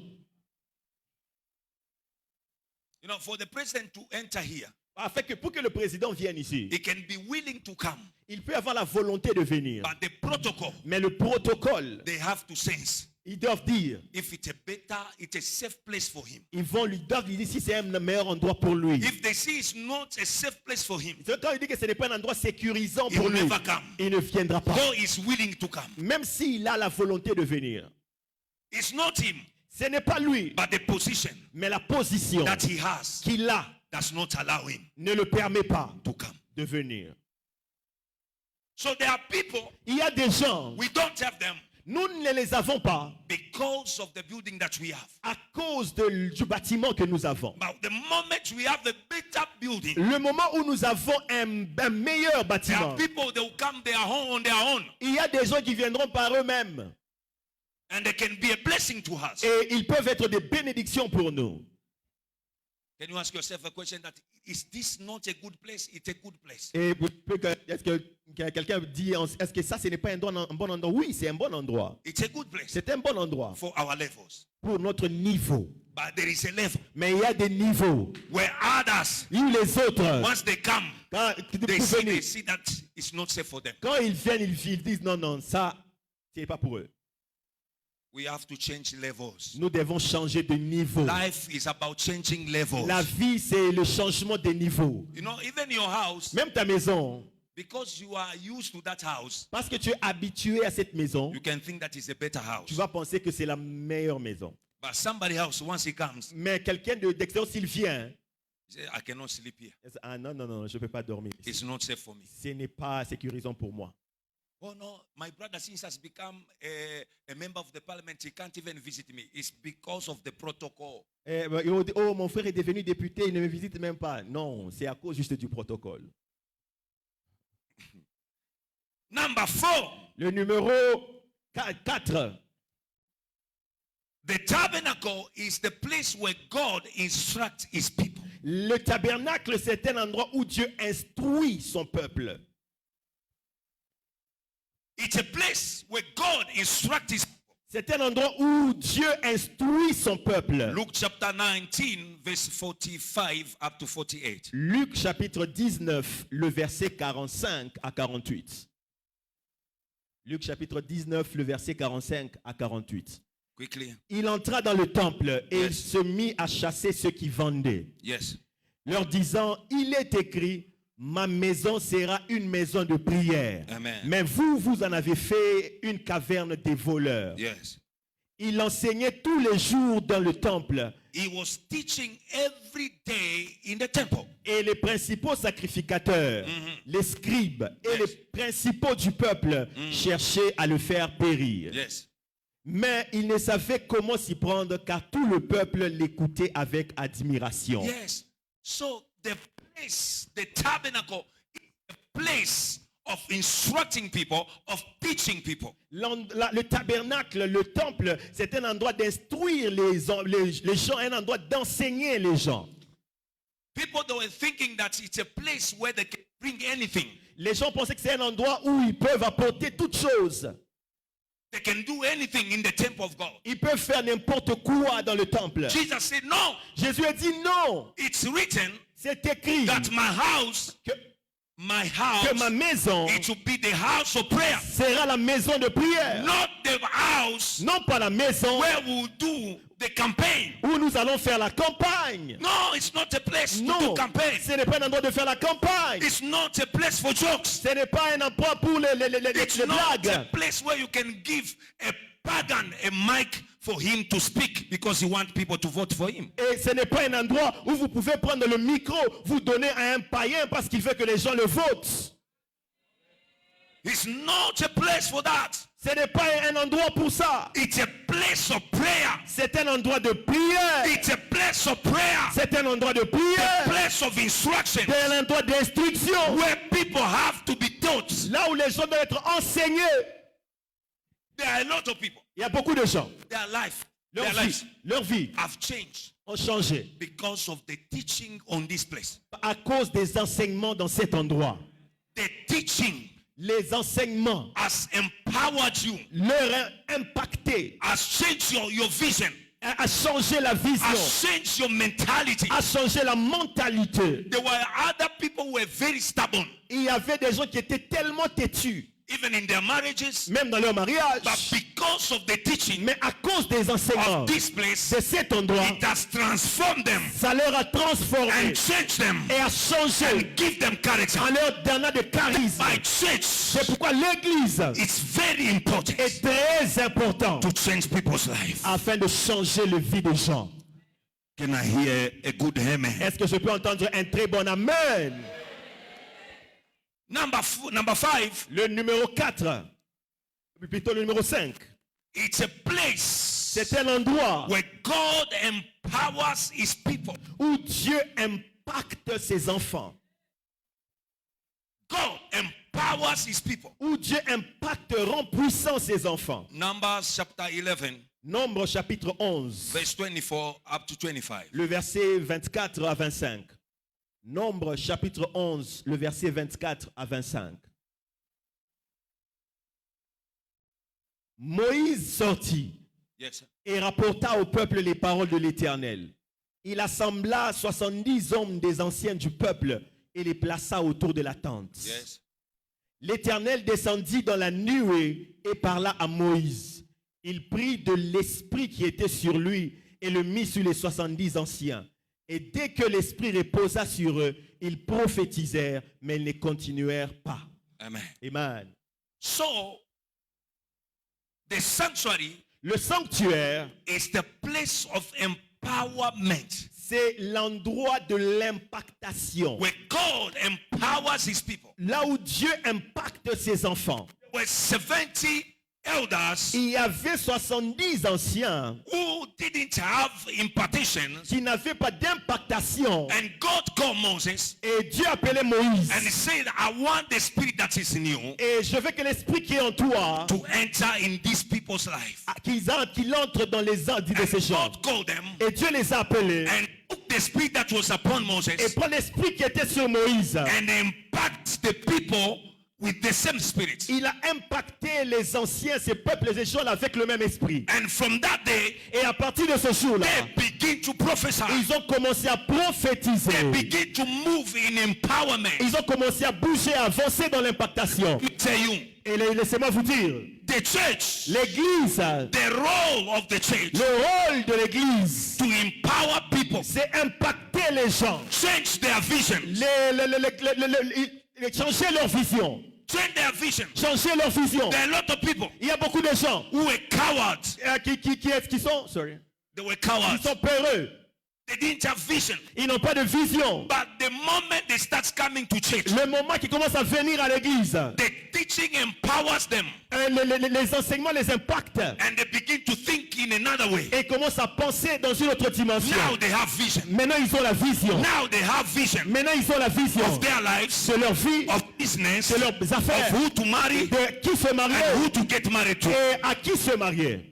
You know, for the president to enter here, Afin que pour que le président vienne ici, he can be willing to come, il peut avoir la volonté de venir. but the protocol Mais le protocole, they have to sense ils doivent dire, if it's a better, it's a safe place for him. ils doivent lui dire si c'est un meilleur endroit pour lui. If they see it's not a safe place for him, Quand il dit que ce n'est pas un endroit sécurisant he pour will lui, never come. il ne viendra pas. Though he's willing to come, Même s'il a la volonté de venir. it's not him, Ce n'est pas lui, but the position mais la position that he has qu'il a does not allow him ne le permet pas to come. de venir. So there are people, Il y a des gens, we don't have them nous ne les avons pas because of the building that we have. à cause du bâtiment que nous avons. But the moment we have the better building, Le moment où nous avons un meilleur there bâtiment, are people that will come their home on their own, il y a des gens qui viendront par eux-mêmes and they can be a blessing to us. et ils peuvent être des bénédictions pour nous. Can you ask yourself a question that is this not a good place? It's a good place. Et est-ce que quelqu'un dit, est-ce que ça, ce n'est pas un bon endroit? Oui, c'est un bon endroit. It's a good place C'est un bon endroit for our levels. pour notre niveau. But there is a level Mais il y a des niveaux where others, où les autres, once they come, quand, they see that it's not safe for them. quand ils viennent, ils disent non, non, ça, c'est pas pour eux. We have to change levels. Nous devons changer de niveau. Life is about changing levels. La vie, c'est le changement de niveau. You know, even your house, Même ta maison, because you are used to that house, parce que tu es habitué à cette maison, you can think that is a better house. tu vas penser que c'est la meilleure maison. But somebody else, once he comes, Mais quelqu'un d'extérieur, s'il vient, he says, I cannot sleep here. ah non, non, non, je ne peux pas dormir ici. It's not safe for me. Ce n'est pas sécurisant pour moi. Oh no, my brother, since has become a member of the parliament, he can't even visit me. It's because of the protocol. Oh, mon frère est devenu député, il ne me visite même pas. Non, c'est à cause juste du protocole. Number 4, Le numéro 4. the tabernacle is the place where God instructs his people. Le tabernacle, c'est un endroit où Dieu instruit son peuple. It's a place where God instructs his people. C'est un endroit où Dieu instruit son peuple. Luke chapter 19, verse 45 up to 48. Luc chapitre 19, le verset 45 à 48. Luc chapitre 19, le verset 45 à 48. Quickly. Il entra dans le temple et Yes. il se mit à chasser ceux qui vendaient, Yes. leur disant, il est écrit, ma maison sera une maison de prière. Amen. Mais vous, vous en avez fait une caverne des voleurs. Yes. Il enseignait tous les jours dans le temple. He was teaching every day in the temple. Et les principaux sacrificateurs, les scribes et les principaux du peuple cherchaient à le faire périr. Yes. Mais il ne savait comment s'y prendre car tout le peuple l'écoutait avec admiration. Yes. So the place, the tabernacle, is a place of instructing people, of teaching people. Le tabernacle, le temple, c'est un endroit d'instruire les gens, un endroit d'enseigner les gens. People that were thinking that it's a place where they can bring anything. Les gens pensaient que c'est un endroit où ils peuvent apporter toutes choses. They can do anything in the temple of God. Ils peuvent faire n'importe quoi dans le temple. Jesus said, no, Jésus a dit non. it's written C'est écrit that my house, que ma my maison it will be the house of prayer. sera la maison de prière. Not the house Non pas la maison where we'll do the campaign. où nous allons faire la campagne. No, it's not a place to Non, do campaign. ce n'est pas un endroit de faire la campagne. It's not a place for jokes. Ce n'est pas un endroit pour les It's not a blagues. place where you can give a pagan a mic for him to speak because he wants people to vote for him. Et ce n'est pas un endroit où vous pouvez prendre le micro, vous donner à un païen parce qu'il veut que les gens le votent. It's not a place for that. Ce n'est pas un endroit pour ça. It's a place of prayer. C'est un endroit de prière. It's a place of prayer. C'est un endroit de A prière. place of instruction C'est un endroit d'instruction. where people have to be taught. Là où les gens doivent être enseignés. There are a lot of people. Il y a beaucoup de gens. Their life, Leur their lives vie have changed ont changé because of the teaching on this place. à cause des enseignements dans cet endroit. The teaching Les enseignements has empowered you, leur ont impacté, has changed your vision, a changé la vision, has changed your mentality. a changé la mentalité. There were other people who were very stubborn, Il y avait des gens qui étaient tellement têtus, even in their marriages, même dans leur mariage, but because of the teaching mais à cause des enseignements of this place, de cet endroit, it has transformed them ça leur a transformé and changed them et a changé and give them character. en leur donnant de charisme. My church, C'est pourquoi l'église it's very important est très importante to change people's life. afin de changer la vie des gens. Can I hear a good amen? Est-ce que je peux entendre un très bon amen? Number 5, Le numéro 4, plutôt le numéro 5, it's a place c'est un endroit where God empowers his people. où Dieu impacte ses enfants. God empowers his people. Où Dieu impacte, rend puissant ses enfants. Numbers chapter 11, Nombre chapitre 11, verse 24 up to 25. le verset 24 à 25. Nombre chapitre 11, le verset 24 à 25. Moïse sortit Yes, sir. et rapporta au peuple les paroles de l'Éternel. Il assembla 70 hommes des anciens du peuple et les plaça autour de la tente. Yes. L'Éternel descendit dans la nuée et parla à Moïse. Il prit de l'esprit qui était sur lui et le mit sur les 70 anciens. Et dès que l'esprit reposa sur eux, ils prophétisèrent, mais ils ne continuèrent pas. Amen. Amen. So, the sanctuary Le sanctuaire, is the place of empowerment, c'est l'endroit de l'impactation. where God empowers his people. Là où Dieu impacte ses enfants. There were 70 elders Il y avait 70 anciens who didn't have impartations, qui n'avaient pas d'impactation. and God called Moses Et Dieu appelait Moïse. and he said, I want the spirit that is in you Et je veux que l'esprit qui est en toi, to enter in these people's life. qu'il entre dans les vies de ces And gens. God called them Et Dieu les a appelés. and took the spirit that was upon Et Moses prend l'esprit qui était sur Moïse. and impact the people with the same spirit. Il a impacté les anciens, ces peuples et gens avec le même esprit. And from that day, Et à partir de ce jour-là, they begin to prophesy. ils ont commencé à prophétiser. They begin to move in empowerment. Ils ont commencé à bouger, à avancer dans l'impactation. Let me tell you, Et laissez-moi vous dire, the church, l'église, the role of the church le rôle de l'église, to empower people, c'est impacter les gens. change their vision, Changer leur vision. change their vision. Changer leur vision. There are a lot of people Il y a beaucoup de gens who were cowards. qui sont, They were ils cowards. sont peureux. They didn't have vision. Ils n'ont pas de vision. But the moment they start coming to church, Le moment qu'ils commencent à venir à l'église, the teaching empowers them les enseignements les impactent. and they begin to think in another way. Et commencent à penser dans une autre dimension. Now they have vision. Maintenant, ils ont la vision. Now they have vision Maintenant, ils ont la vision of their lives, de leur vie, of business, de leurs of affaires, who to marry de qui se marier and who to get married to. et à qui se marier.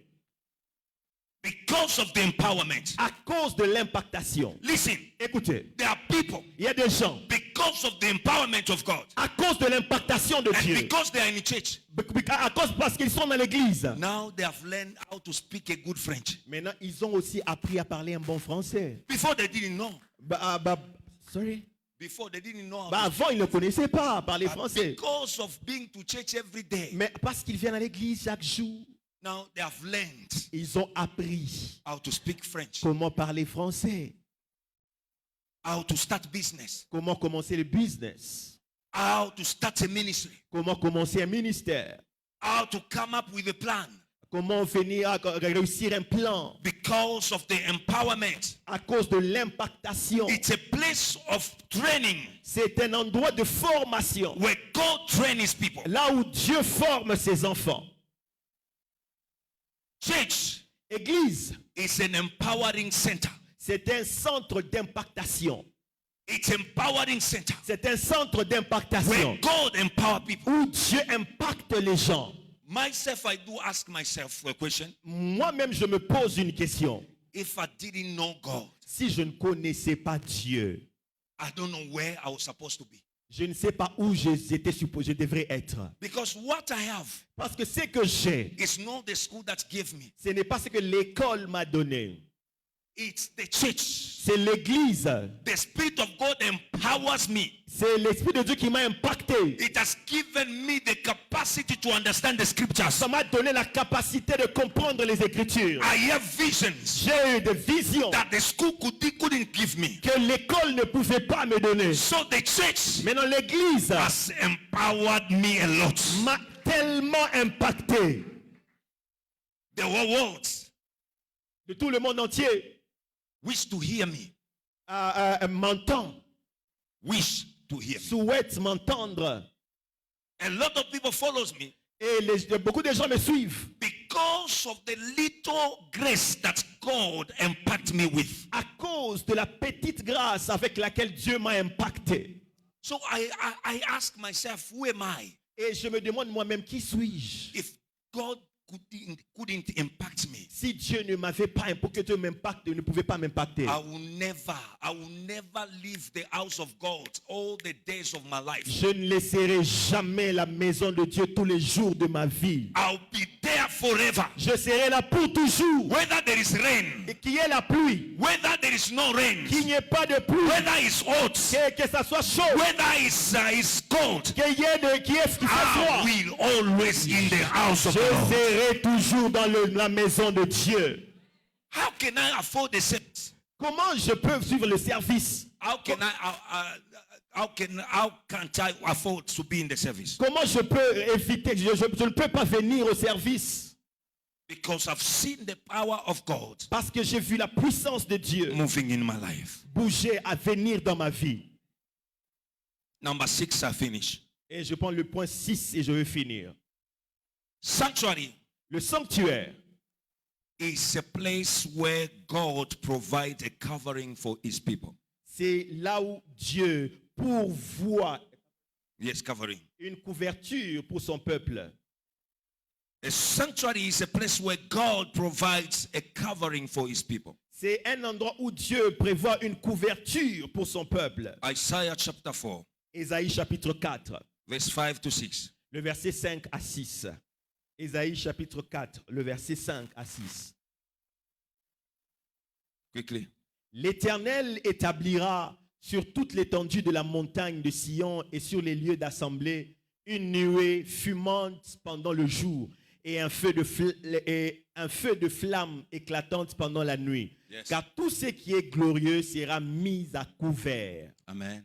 Because of the empowerment. À cause de l'impactation. Listen, Écoutez, there are people, il y a des gens, because of the empowerment of God, à cause de l'impactation de and Dieu, because they are in the church, à cause parce qu'ils sont dans l'église, now they have learned how to speak a good French. maintenant ils ont aussi appris à parler un bon français. Before they didn't know. Sorry. Before they didn't know. Avant, ils ne connaissaient pas parler français. Because of being to church every day, Mais parce qu'ils viennent à l'église chaque jour, now they have learned ils ont appris how to speak French, comment parler français, how to start business, comment commencer le business, how to start a ministry, comment commencer un ministère, how to come up with a plan. comment venir à réussir un plan. Because of the empowerment. À cause de l'impactation. It's a place of training C'est un endroit de formation. where God trains his people. Là où Dieu forme ses enfants. Church Église, is an empowering center. c'est un centre d'impactation. It's empowering center C'est un centre d'impactation where God empower people. où Dieu impacte les gens. Myself, I do ask myself a question. Moi-même, je me pose une question. If I didn't know God, Si je ne connaissais pas Dieu, I don't know where I was supposed to be. je ne sais pas où je devrais être. Because what I have Parce que ce que j'ai, is not the school that gave me. ce n'est pas ce que l'école m'a donné. It's the church. C'est l'église. The Spirit of God empowers me. C'est l'Esprit de Dieu qui m'a impacté. It has given me the capacity to understand the scriptures. Ça m'a donné la capacité de comprendre les Écritures. I have visions J'ai eu des visions that the school couldn't give me. que l'école ne pouvait pas me donner. So the church Maintenant, l'église has empowered me a lot. m'a tellement impacté. The whole world De tout le monde entier wish to hear me. m'entend, Wish to hear me. souhaite m'entendre. A lot of people follows me Et beaucoup de gens me suivent. because of the little grace that God impacted me with. À cause de la petite grâce avec laquelle Dieu m'a impacté. So I ask myself, who am I? Et je me demande moi-même, qui suis-je? If God couldn't impact me, Si Dieu ne m'avait pas impacté, que Dieu m'impacte, ne pouvait pas m'impacter. I will never leave the house of God all the days of my life. Je ne laisserai jamais la maison de Dieu tous les jours de ma vie. I'll be there forever. Je serai là pour toujours. Whether there is rain, Et qu'il y ait la pluie, whether there is no rain, qu'il n'y ait pas de pluie, whether it's hot, que ça soit chaud, whether it's cold, qu'il y ait qu'il fait froid. I will always in the house of Je the Lord. serai toujours dans la maison de Dieu. How can I afford the service? Comment je peux suivre le service? How can't I afford to be in the service? Comment je peux éviter? Je ne peux pas venir au service. Because I've seen the power of God Parce que j'ai vu la puissance de Dieu moving in my life. bouger à venir dans ma vie. Number 6, I finish. Et je prends le point 6 et je vais finir. Sanctuary Le sanctuaire, is a place where God provides a covering for his people. c'est là où Dieu pourvoit Yes, covering. une couverture pour son peuple. A sanctuary is a place where God provides a covering for his people. C'est un endroit où Dieu prévoit une couverture pour son peuple. Isaiah chapter 4, Ésaïe chapitre 4, verse 5 to 6. le verset 5 à 6. Ésaïe chapitre 4, le verset 5 à 6. Quickly. L'Éternel établira sur toute l'étendue de la montagne de Sion et sur les lieux d'assemblée une nuée fumante pendant le jour et un feu de flamme éclatante pendant la nuit. Yes. Car tout ce qui est glorieux sera mis à couvert. Amen.